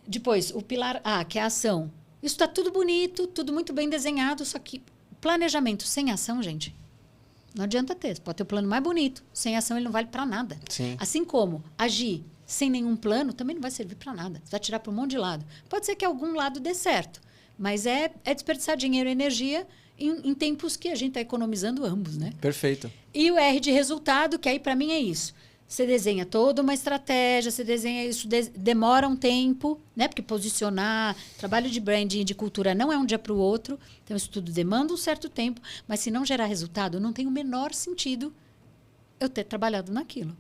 S2: Depois, o pilar A, que é a ação. Isso está tudo bonito, tudo muito bem desenhado, só que planejamento sem ação, gente, não adianta ter. Você pode ter o plano mais bonito, sem ação ele não vale para nada.
S1: Sim.
S2: Assim como agir sem nenhum plano também não vai servir para nada. Você vai tirar para um monte de lado. Pode ser que algum lado dê certo, mas é desperdiçar dinheiro e energia em tempos que a gente está economizando ambos, né?
S1: Perfeito.
S2: E o R de resultado, que aí para mim é isso. Você desenha toda uma estratégia, você desenha isso, demora um tempo, né? Porque posicionar, trabalho de branding e de cultura não é um dia para o outro. Então, isso tudo demanda um certo tempo. Mas se não gerar resultado, não tem o menor sentido eu ter trabalhado naquilo.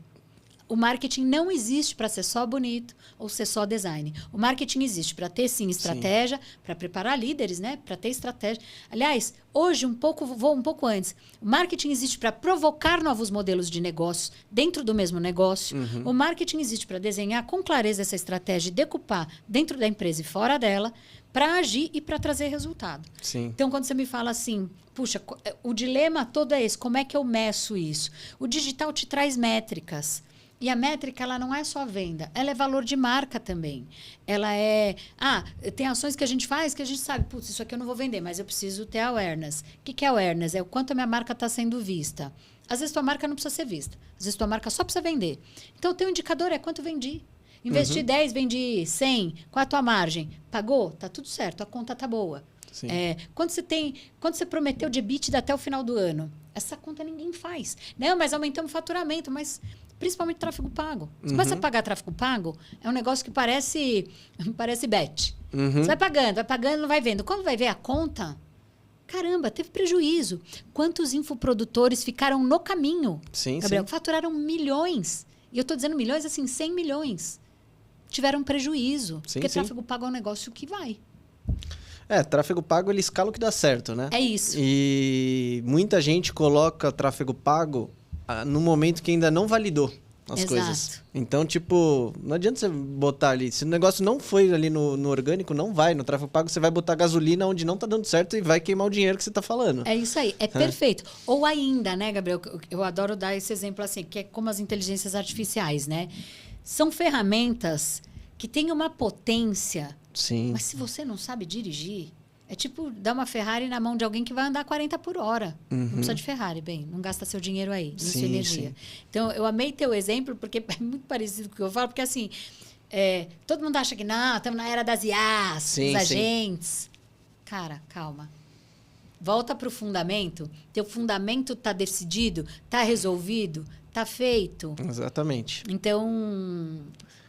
S2: O marketing não existe para ser só bonito ou ser só design. O marketing existe para ter, sim, estratégia, para preparar líderes, né? Para ter estratégia. Aliás, hoje, vou um pouco antes. O marketing existe para provocar novos modelos de negócios dentro do mesmo negócio. O marketing existe para desenhar com clareza essa estratégia e decupar dentro da empresa e fora dela para agir e para trazer resultado.
S1: Sim.
S2: Então, quando você me fala assim, puxa, o dilema todo é esse, como é que eu meço isso? O digital te traz métricas. E a métrica, ela não é só venda, ela é valor de marca também. Ela é... tem ações que a gente faz que a gente sabe, putz, isso aqui eu não vou vender, mas eu preciso ter awareness. O que é awareness? É o quanto a minha marca está sendo vista. Às vezes, tua marca não precisa ser vista. Às vezes, tua marca só precisa vender. Então, o teu indicador é quanto vendi. Investi 10, vendi 100. Qual a tua margem? Pagou? Tá tudo certo, a conta tá boa.
S1: Sim.
S2: Quanto você prometeu de EBITDA até o final do ano? Essa conta ninguém faz. Não, mas aumentamos o faturamento, mas... Principalmente tráfego pago. Se começa a pagar tráfego pago, é um negócio que parece bet. Você vai pagando, não vai vendo. Quando vai ver a conta, caramba, teve prejuízo. Quantos infoprodutores ficaram no caminho,
S1: Sim,
S2: Gabriel?
S1: sim.
S2: Faturaram milhões. E eu estou dizendo milhões, assim, 100 milhões. Tiveram prejuízo.
S1: Sim,
S2: porque
S1: sim.
S2: tráfego pago é um negócio que vai.
S1: Tráfego pago, ele escala o que dá certo, né?
S2: É isso.
S1: E muita gente coloca tráfego pago no momento que ainda não validou as
S2: Exato.
S1: coisas. Então, tipo, não adianta você botar ali. Se o negócio não foi ali no orgânico, não vai. No tráfego pago, você vai botar gasolina onde não tá dando certo e vai queimar o dinheiro que você tá falando.
S2: É isso aí, é perfeito. Ou ainda, né, Gabriel, eu adoro dar esse exemplo assim, que é como as inteligências artificiais, né? São ferramentas que têm uma potência,
S1: Sim.
S2: mas se você não sabe dirigir, é tipo dar uma Ferrari na mão de alguém que vai andar 40 por hora. Não precisa de Ferrari, bem, não gasta seu dinheiro aí, nem sua energia.
S1: Sim.
S2: Então, eu amei teu exemplo, porque é muito parecido com o que eu falo, porque assim, todo mundo acha que não, estamos na era das IAs,
S1: Sim,
S2: dos
S1: sim.
S2: agentes. Cara, calma. Volta para o fundamento. Teu fundamento está decidido, está resolvido, está feito.
S1: Exatamente.
S2: Então,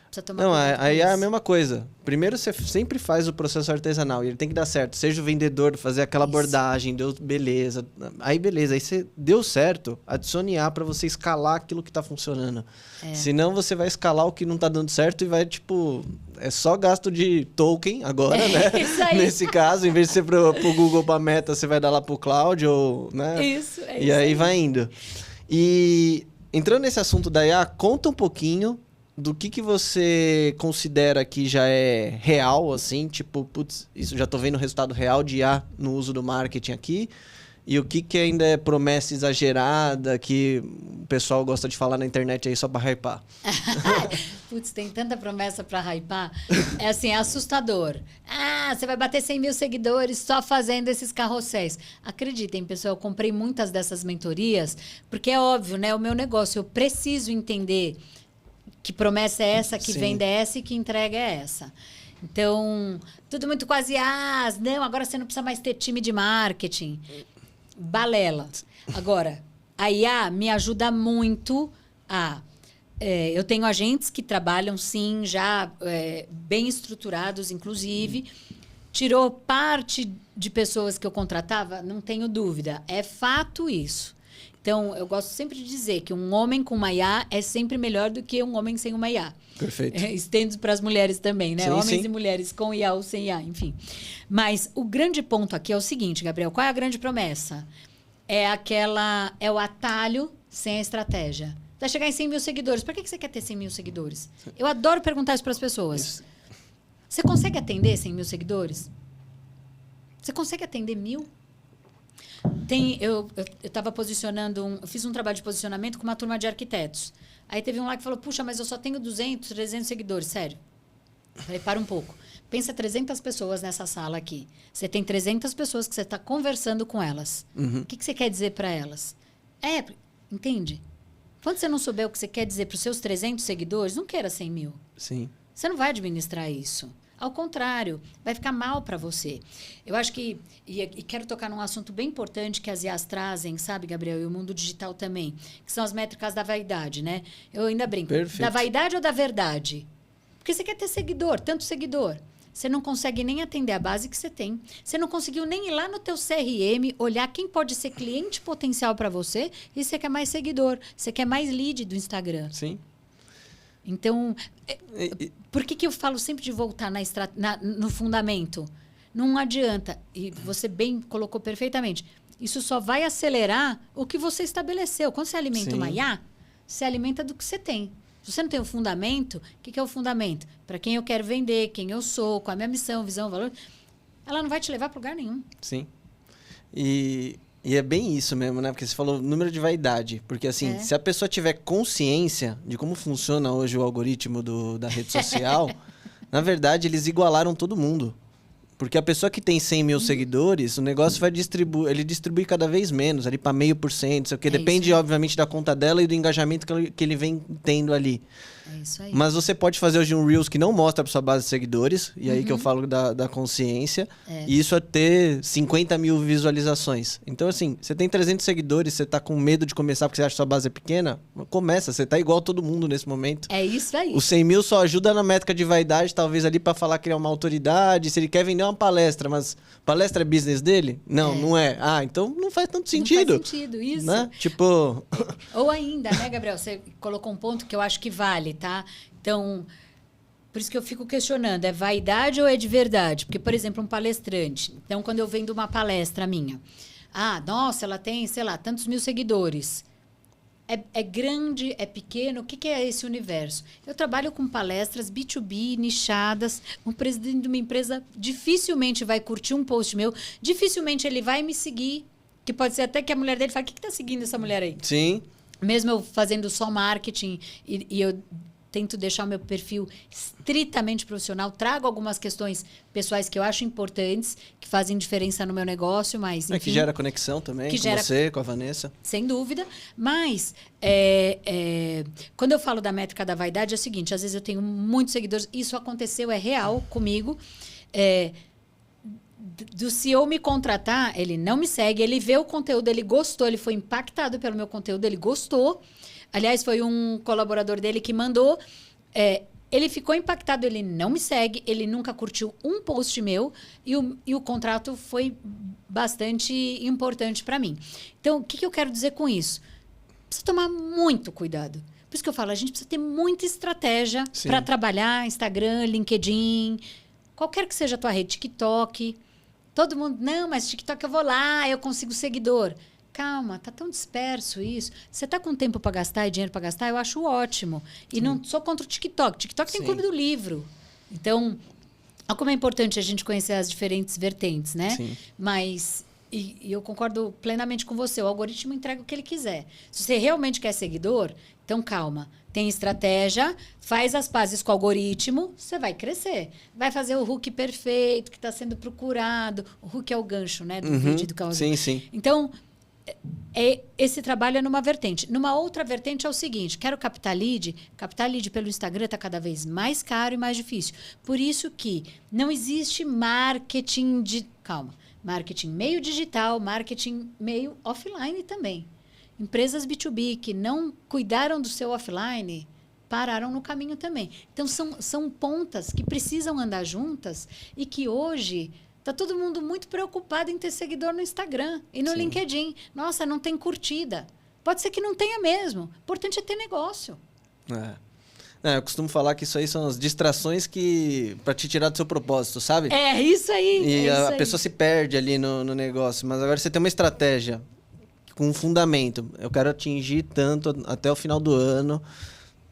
S2: precisa tomar
S1: Não,
S2: cuidado com
S1: aí é a
S2: isso.
S1: mesma coisa. Primeiro, você sempre faz o processo artesanal e ele tem que dar certo. Seja o vendedor, fazer aquela
S2: Isso.
S1: abordagem, deu beleza. Aí, beleza. Aí você deu certo, adicione IA para você escalar aquilo que tá funcionando. Senão, você vai escalar o que não tá dando certo e vai, tipo... É só gasto de token agora, né?
S2: Isso aí.
S1: Nesse caso, em vez de ser pro Google, pra Meta, você vai dar lá pro Cloud ou... né?
S2: Isso, é
S1: E
S2: isso
S1: aí vai indo. E entrando nesse assunto da IA, conta um pouquinho do que você considera que já é real, assim, tipo, putz, isso já tô vendo resultado real de IA no uso do marketing aqui, e o que ainda é promessa exagerada, que o pessoal gosta de falar na internet aí só pra hypar.
S2: Putz, tem tanta promessa para hypar. É assim, é assustador. Você vai bater 100 mil seguidores só fazendo esses carrosséis. Acreditem, pessoal, eu comprei muitas dessas mentorias, porque é óbvio, né? O meu negócio, eu preciso entender que promessa é essa, que
S1: Sim.
S2: venda é essa e que entrega é essa. Então, tudo muito quase não, agora você não precisa mais ter time de marketing. Balela. Agora, a IA me ajuda muito a... eu tenho agentes que trabalham, sim, já bem estruturados, inclusive. Tirou parte de pessoas que eu contratava? Não tenho dúvida. É fato isso. Então, eu gosto sempre de dizer que um homem com uma IA é sempre melhor do que um homem sem uma IA.
S1: Perfeito.
S2: Estendo para as mulheres também, né?
S1: Sim,
S2: Homens
S1: sim.
S2: e mulheres com IA ou sem IA, enfim. Mas o grande ponto aqui é o seguinte, Gabriel, qual é a grande promessa? É o atalho sem a estratégia. Vai chegar em 100 mil seguidores. Por que você quer ter 100 mil seguidores? Eu adoro perguntar isso para as pessoas.
S1: Isso.
S2: Você consegue atender 100 mil seguidores? Você consegue atender 1.000? Eu estava posicionando, eu fiz um trabalho de posicionamento com uma turma de arquitetos. Aí teve um lá que falou, puxa, mas eu só tenho 200, 300 seguidores. Sério. Eu falei, para um pouco. Pensa 300 pessoas nessa sala aqui. Você tem 300 pessoas que você está conversando com elas. O que você quer dizer para elas? Entende? Quando você não souber o que você quer dizer para os seus 300 seguidores, não queira 100 mil.
S1: Sim.
S2: Você não vai administrar isso. Ao contrário, vai ficar mal para você. Eu acho que... E quero tocar num assunto bem importante que as IAs trazem, sabe, Gabriel? E o mundo digital também. Que são as métricas da vaidade, né? Eu ainda brinco.
S1: Perfeito.
S2: Da vaidade ou da verdade? Porque você quer ter seguidor, tanto seguidor. Você não consegue nem atender a base que você tem. Você não conseguiu nem ir lá no teu CRM, olhar quem pode ser cliente potencial para você e você quer mais seguidor. Você quer mais lead do Instagram.
S1: Sim.
S2: Então, por que eu falo sempre de voltar no fundamento? Não adianta, e você bem colocou perfeitamente, isso só vai acelerar o que você estabeleceu. Quando você alimenta uma IA, você alimenta do que você tem. Se você não tem o fundamento, o que é o fundamento? Para quem eu quero vender, quem eu sou, qual é a minha missão, visão, valor, ela não vai te levar para lugar nenhum.
S1: Sim. E é bem isso mesmo, né? Porque você falou número de vaidade. Porque, assim, se a pessoa tiver consciência de como funciona hoje o algoritmo da rede social, na verdade, eles igualaram todo mundo. Porque a pessoa que tem 100 mil seguidores, o negócio vai distribuir, ele distribui cada vez menos, ali para 0,5%, sei o quê. Depende, obviamente, da conta dela e do engajamento que ele vem tendo ali.
S2: É isso aí.
S1: Mas você pode fazer hoje um Reels que não mostra para sua base de seguidores, e aí que eu falo da consciência, e isso é ter 50 mil visualizações. Então, assim, você tem 300 seguidores, você tá com medo de começar porque você acha que sua base é pequena, começa, você tá igual todo mundo nesse momento.
S2: É isso aí.
S1: Os 100 mil só ajuda na métrica de vaidade, talvez ali para falar que ele é uma autoridade, se ele quer vender uma palestra, mas palestra é business dele? Não, não é. Ah, então não faz tanto sentido.
S2: Não faz sentido, isso.
S1: Né? Tipo...
S2: Ou ainda, né, Gabriel? Você colocou um ponto que eu acho que vale, tá? Então, por isso que eu fico questionando, é vaidade ou é de verdade? Porque, por exemplo, um palestrante. Então, quando eu vendo uma palestra minha, nossa, ela tem, sei lá, tantos mil seguidores. É grande, é pequeno? O que é esse universo? Eu trabalho com palestras B2B, nichadas. Um presidente de uma empresa dificilmente vai curtir um post meu, dificilmente ele vai me seguir. Que pode ser até que a mulher dele fale, o que está seguindo essa mulher aí?
S1: Sim.
S2: Mesmo eu fazendo só marketing e eu tento deixar o meu perfil estritamente profissional, trago algumas questões pessoais que eu acho importantes, que fazem diferença no meu negócio, mas enfim,
S1: que gera conexão também, com você, com a Vanessa.
S2: Sem dúvida. Mas, quando eu falo da métrica da vaidade, é o seguinte, às vezes eu tenho muitos seguidores, isso aconteceu, é real comigo, do CEO me contratar, ele não me segue, ele vê o conteúdo, ele gostou, ele foi impactado pelo meu conteúdo, ele gostou. Aliás, foi um colaborador dele que mandou. Ele ficou impactado, ele não me segue, ele nunca curtiu um post meu e o contrato foi bastante importante para mim. Então, o que eu quero dizer com isso? Precisa tomar muito cuidado. Por isso que eu falo, a gente precisa ter muita estratégia para trabalhar Instagram, LinkedIn, qualquer que seja a tua rede, TikTok. Todo mundo, não, mas TikTok eu vou lá, eu consigo seguidor. Calma, tá tão disperso isso. Você tá com tempo para gastar e dinheiro para gastar, eu acho ótimo. E não sou contra o TikTok. TikTok tem clube do livro. Então, olha como é importante a gente conhecer as diferentes vertentes, né?
S1: Sim.
S2: Mas, e eu concordo plenamente com você, o algoritmo entrega o que ele quiser. Se você realmente quer seguidor, então calma. Tem estratégia, faz as pazes com o algoritmo, você vai crescer. Vai fazer o hook perfeito, que está sendo procurado. O hook é o gancho, né? Do vídeo do canal.
S1: Sim, sim.
S2: Então, esse trabalho é numa vertente. Numa outra vertente é o seguinte, quero captar lead pelo Instagram está cada vez mais caro e mais difícil. Por isso que não existe marketing marketing meio digital, marketing meio offline também. Empresas B2B que não cuidaram do seu offline pararam no caminho também. Então, são pontas que precisam andar juntas e que hoje... Tá todo mundo muito preocupado em ter seguidor no Instagram e no LinkedIn. Nossa, não tem curtida. Pode ser que não tenha mesmo. O importante é ter negócio.
S1: Eu costumo falar que isso aí são as distrações para te tirar do seu propósito, sabe?
S2: É isso aí.
S1: E a
S2: aí.
S1: pessoa se perde ali no negócio. Mas agora você tem uma estratégia com um fundamento. Eu quero atingir tanto até o final do ano,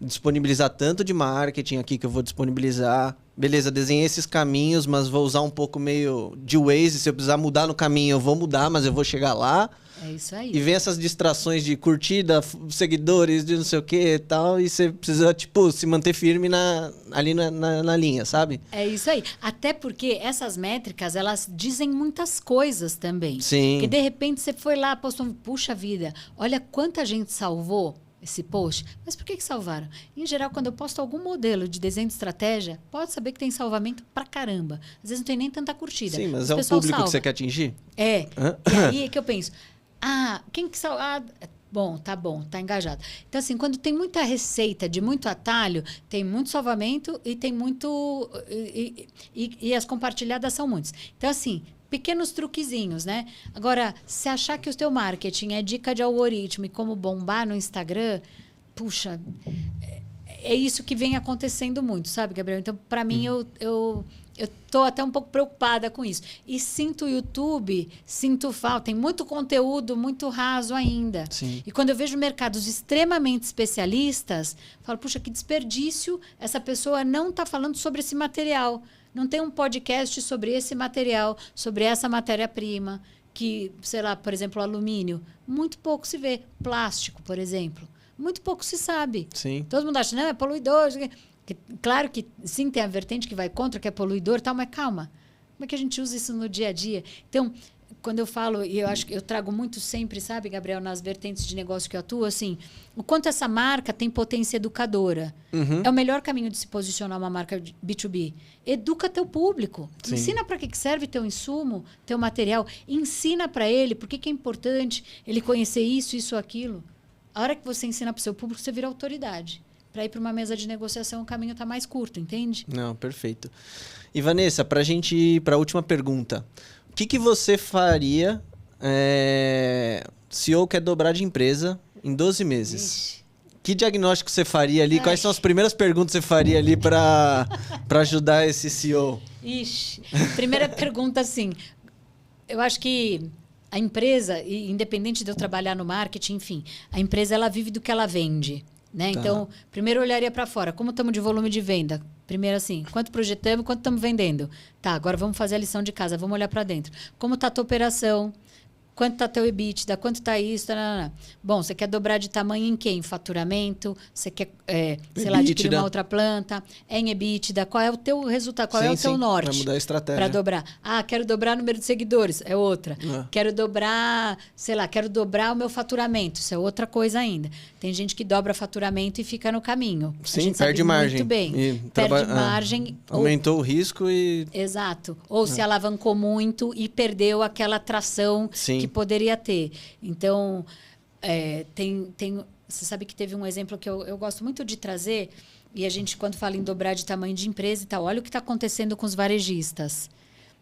S1: disponibilizar tanto de marketing aqui que eu vou disponibilizar. Beleza, desenhei esses caminhos, mas vou usar um pouco meio de Waze. Se eu precisar mudar no caminho, eu vou mudar, mas eu vou chegar lá.
S2: É isso aí.
S1: E vem essas distrações de curtida, seguidores, de não sei o que e tal. E você precisa, tipo, se manter firme ali na linha, sabe?
S2: É isso aí. Até porque essas métricas, elas dizem muitas coisas também.
S1: Sim.
S2: Porque de repente você foi lá, postou, puxa vida, olha quanta gente salvou esse post. Mas por que salvaram? Em geral, quando eu posto algum modelo de desenho de estratégia, pode saber que tem salvamento pra caramba. Às vezes não tem nem tanta curtida.
S1: Sim, mas
S2: o
S1: é o público que você quer atingir?
S2: É.
S1: Hã?
S2: E aí é que eu penso, quem que salva? Bom, tá engajado. Então, assim, quando tem muita receita de muito atalho, tem muito salvamento e tem muito... E as compartilhadas são muitas. Então, assim, pequenos truquezinhos, né? Agora, se achar que o teu marketing é dica de algoritmo e como bombar no Instagram, puxa, é isso que vem acontecendo muito, sabe, Gabriel? Então, para mim, eu tô até um pouco preocupada com isso. E sinto o YouTube, sinto falta. Tem muito conteúdo, muito raso ainda.
S1: Sim.
S2: E quando eu vejo mercados extremamente especialistas, falo, puxa, que desperdício, essa pessoa não está falando sobre esse material. Não tem um podcast sobre esse material, sobre essa matéria-prima, que, sei lá, por exemplo, alumínio. Muito pouco se vê. Plástico, por exemplo. Muito pouco se sabe.
S1: Sim.
S2: Todo mundo acha, não, é poluidor. Claro que sim, tem a vertente que vai contra, que é poluidor e tal, mas calma. Como é que a gente usa isso no dia a dia? Então, quando eu falo, e eu acho que eu trago muito sempre, sabe, Gabriel, nas vertentes de negócio que eu atuo, assim, o quanto essa marca tem potência educadora. É o melhor caminho de se posicionar uma marca B2B. Educa teu público.
S1: Sim.
S2: Ensina para que serve teu insumo, teu material. Ensina para ele por que é importante ele conhecer isso, aquilo. A hora que você ensina para o seu público, você vira autoridade. Para ir para uma mesa de negociação, o caminho está mais curto, entende?
S1: Não, perfeito. E Vanessa, para a gente ir para a última pergunta. O que você faria CEO quer dobrar de empresa em 12 meses?
S2: Ixi.
S1: Que diagnóstico você faria ali? Quais são as primeiras perguntas que você faria ali para ajudar esse CEO?
S2: Ixi, primeira pergunta, assim, eu acho que a empresa, independente de eu trabalhar no marketing, enfim, a empresa ela vive do que ela vende. Né?
S1: Tá.
S2: Então, primeiro eu olharia para fora. Como estamos de volume de venda? Primeiro assim, quanto projetamos, quanto estamos vendendo? Tá, agora vamos fazer a lição de casa, vamos olhar para dentro. Como está a tua operação? Quanto está teu EBITDA? Quanto está isso? Bom, você quer dobrar de tamanho em quê? Em faturamento? Você quer, sei lá, adquirir uma outra planta? É em EBITDA? Qual é o teu resultado? Qual é o teu norte?
S1: Vai mudar a estratégia.
S2: Para dobrar. Quero dobrar o número de seguidores. É outra. Quero dobrar, sei lá, quero dobrar o meu faturamento. Isso é outra coisa ainda. Tem gente que dobra faturamento e fica no caminho.
S1: Sim,
S2: a gente
S1: perde
S2: sabe
S1: margem.
S2: muito bem. Perde margem.
S1: Aumentou o risco e...
S2: Exato. Ou se alavancou muito e perdeu aquela atração que poderia ter. Então, você sabe que teve um exemplo que eu gosto muito de trazer, e a gente, quando fala em dobrar de tamanho de empresa e tal, olha o que está acontecendo com os varejistas.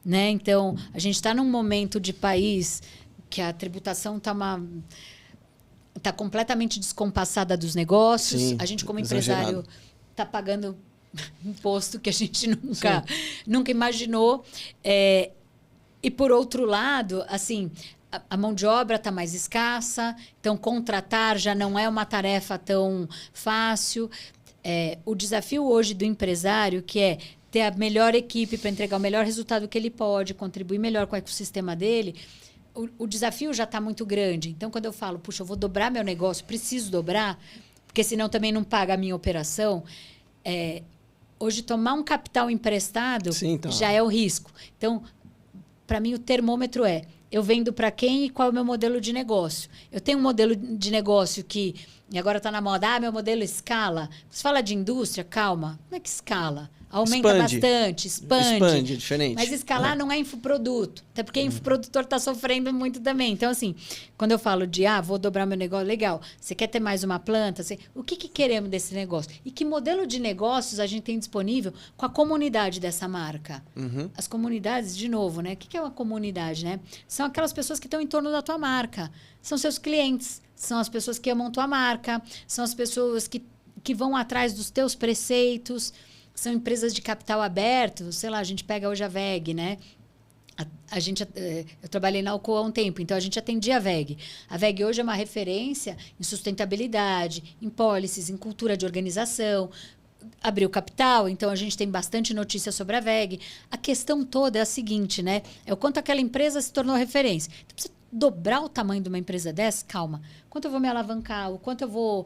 S2: Né? Então, a gente está num momento de país que a tributação está completamente descompassada dos negócios.
S1: Sim,
S2: a gente, como empresário, está pagando imposto que a gente nunca imaginou. E, por outro lado, assim, a mão de obra está mais escassa, então contratar já não é uma tarefa tão fácil. O desafio hoje do empresário, que é ter a melhor equipe para entregar o melhor resultado que ele pode, contribuir melhor com o ecossistema dele, o desafio já está muito grande. Então, quando eu falo, puxa, eu vou dobrar meu negócio, preciso dobrar, porque senão também não paga a minha operação, hoje tomar um capital emprestado já é o risco. Então, para mim, o termômetro eu vendo para quem e qual é o meu modelo de negócio. Eu tenho um modelo de negócio que, e agora está na moda, meu modelo escala. Você fala de indústria, calma, como é que escala? Aumenta bastante, expande.
S1: É diferente.
S2: Mas escalar não é infoproduto. Até porque infoprodutor está sofrendo muito também. Então, assim, quando eu falo de, vou dobrar meu negócio, legal. Você quer ter mais uma planta? O que queremos desse negócio? E que modelo de negócios a gente tem disponível com a comunidade dessa marca? As comunidades, de novo, né? O que é uma comunidade, né? São aquelas pessoas que estão em torno da tua marca. São seus clientes. são as pessoas que amam tua marca, são as pessoas que vão atrás dos teus preceitos, são empresas de capital aberto, sei lá, a gente pega hoje a WEG, né? Eu trabalhei na Alcoa há um tempo, então a gente atendia a WEG. A WEG hoje é uma referência em sustentabilidade, em policies, em cultura de organização. Abriu capital, então a gente tem bastante notícia sobre a WEG. A questão toda é a seguinte, né? É o quanto aquela empresa se tornou referência. Então, precisa dobrar o tamanho de uma empresa dessa? Calma. Quanto eu vou me alavancar? O quanto eu vou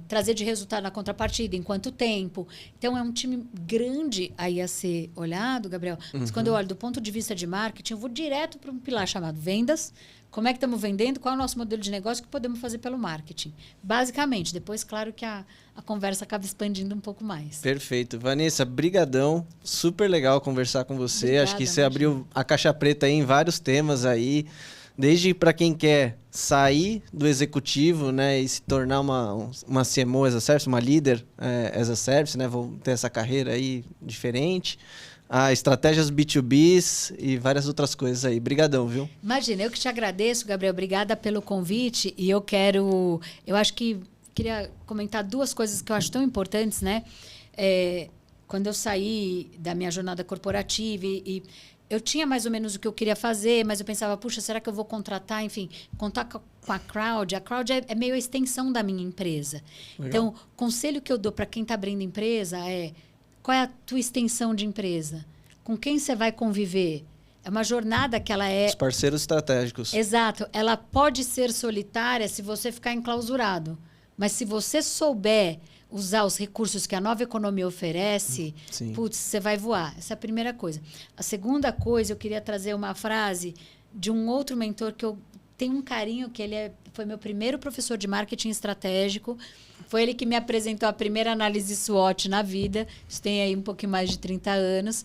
S2: trazer de resultado na contrapartida? Em quanto tempo? Então, é um time grande aí a ser olhado, Gabriel. Mas quando eu olho do ponto de vista de marketing, eu vou direto para um pilar chamado vendas. Como é que estamos vendendo? Qual é o nosso modelo de negócio que podemos fazer pelo marketing? Basicamente. Depois, claro que a conversa acaba expandindo um pouco mais.
S1: Perfeito. Vanessa, brigadão. Super legal conversar com você.
S2: Obrigada,
S1: Acho que você
S2: imagina.
S1: abriu a caixa preta aí em vários temas aí. Desde para quem quer sair do executivo, né, e se tornar uma CMO as a Service, uma líder as a Service, né, vou ter essa carreira aí diferente. Estratégias B2Bs e várias outras coisas aí. Brigadão, viu?
S2: Imagina, eu que te agradeço, Gabriel. Obrigada pelo convite. E eu acho que queria comentar duas coisas que eu acho tão importantes, né? Quando eu saí da minha jornada corporativa e eu tinha mais ou menos o que eu queria fazer, mas eu pensava, puxa, será que eu vou contratar? Enfim, contar com a Crowd. A Crowd é meio a extensão da minha empresa.
S1: Legal.
S2: Então, o conselho que eu dou para quem está abrindo empresa é: qual é a tua extensão de empresa? Com quem você vai conviver? É uma jornada que ela é...
S1: Os parceiros estratégicos.
S2: Exato. Ela pode ser solitária se você ficar enclausurado. Mas se você souber usar os recursos que a nova economia oferece,
S1: Sim.
S2: putz, você vai voar. Essa é a primeira coisa. A segunda coisa, eu queria trazer uma frase de um outro mentor que eu tenho um carinho, que foi meu primeiro professor de marketing estratégico. Foi ele que me apresentou a primeira análise SWOT na vida. Isso tem aí um pouquinho mais de 30 anos.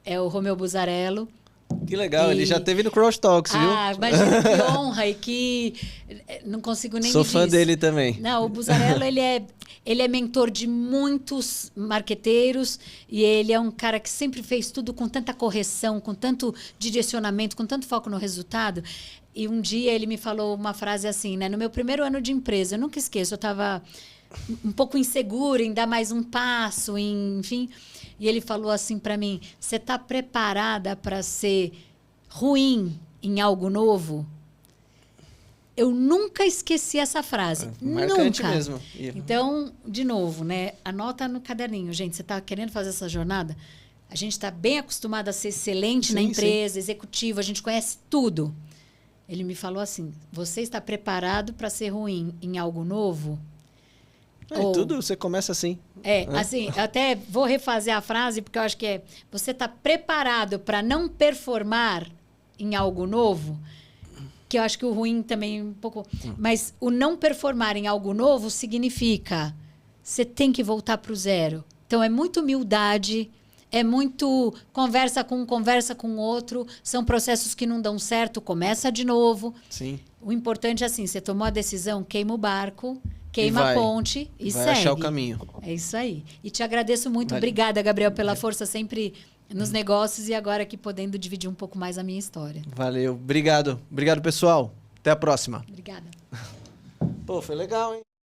S2: É o Romeu Buzarello.
S1: Que legal, ele já teve no Crosstalks, viu?
S2: Imagina, que honra e que... Não consigo nem
S1: Sou
S2: medir
S1: fã
S2: isso.
S1: dele também.
S2: Não, o Buzarello, ele é mentor de muitos marqueteiros e ele é um cara que sempre fez tudo com tanta correção, com tanto direcionamento, com tanto foco no resultado. E um dia ele me falou uma frase assim, né? No meu primeiro ano de empresa, eu nunca esqueço, eu estava um pouco insegura em dar mais um passo, enfim... E ele falou assim para mim: você está preparada para ser ruim em algo novo? Eu nunca esqueci essa frase.
S1: Marcante
S2: Nunca.
S1: mesmo.
S2: Então, de novo, né? Anota no caderninho, gente. Você está querendo fazer essa jornada? A gente está bem acostumado a ser excelente na empresa, executivo, a gente conhece tudo. Ele me falou assim: você está preparado para ser ruim em algo novo?
S1: Tudo você começa assim.
S2: Assim, eu até vou refazer a frase, porque eu acho que você está preparado para não performar em algo novo? Que eu acho que o ruim também um pouco... Mas o não performar em algo novo significa você tem que voltar para o zero. Então, é muita humildade, é muito conversa com o outro, são processos que não dão certo, começa de novo.
S1: Sim.
S2: O importante é assim, você tomou a decisão, queima o barco... Queima a ponte e segue.
S1: Vai achar o caminho.
S2: É isso aí. E te agradeço muito. Obrigada, Gabriel, pela força sempre nos negócios e agora aqui podendo dividir um pouco mais a minha história.
S1: Valeu. Obrigado. Obrigado, pessoal. Até a próxima.
S2: Obrigada.
S1: Pô, foi legal, hein?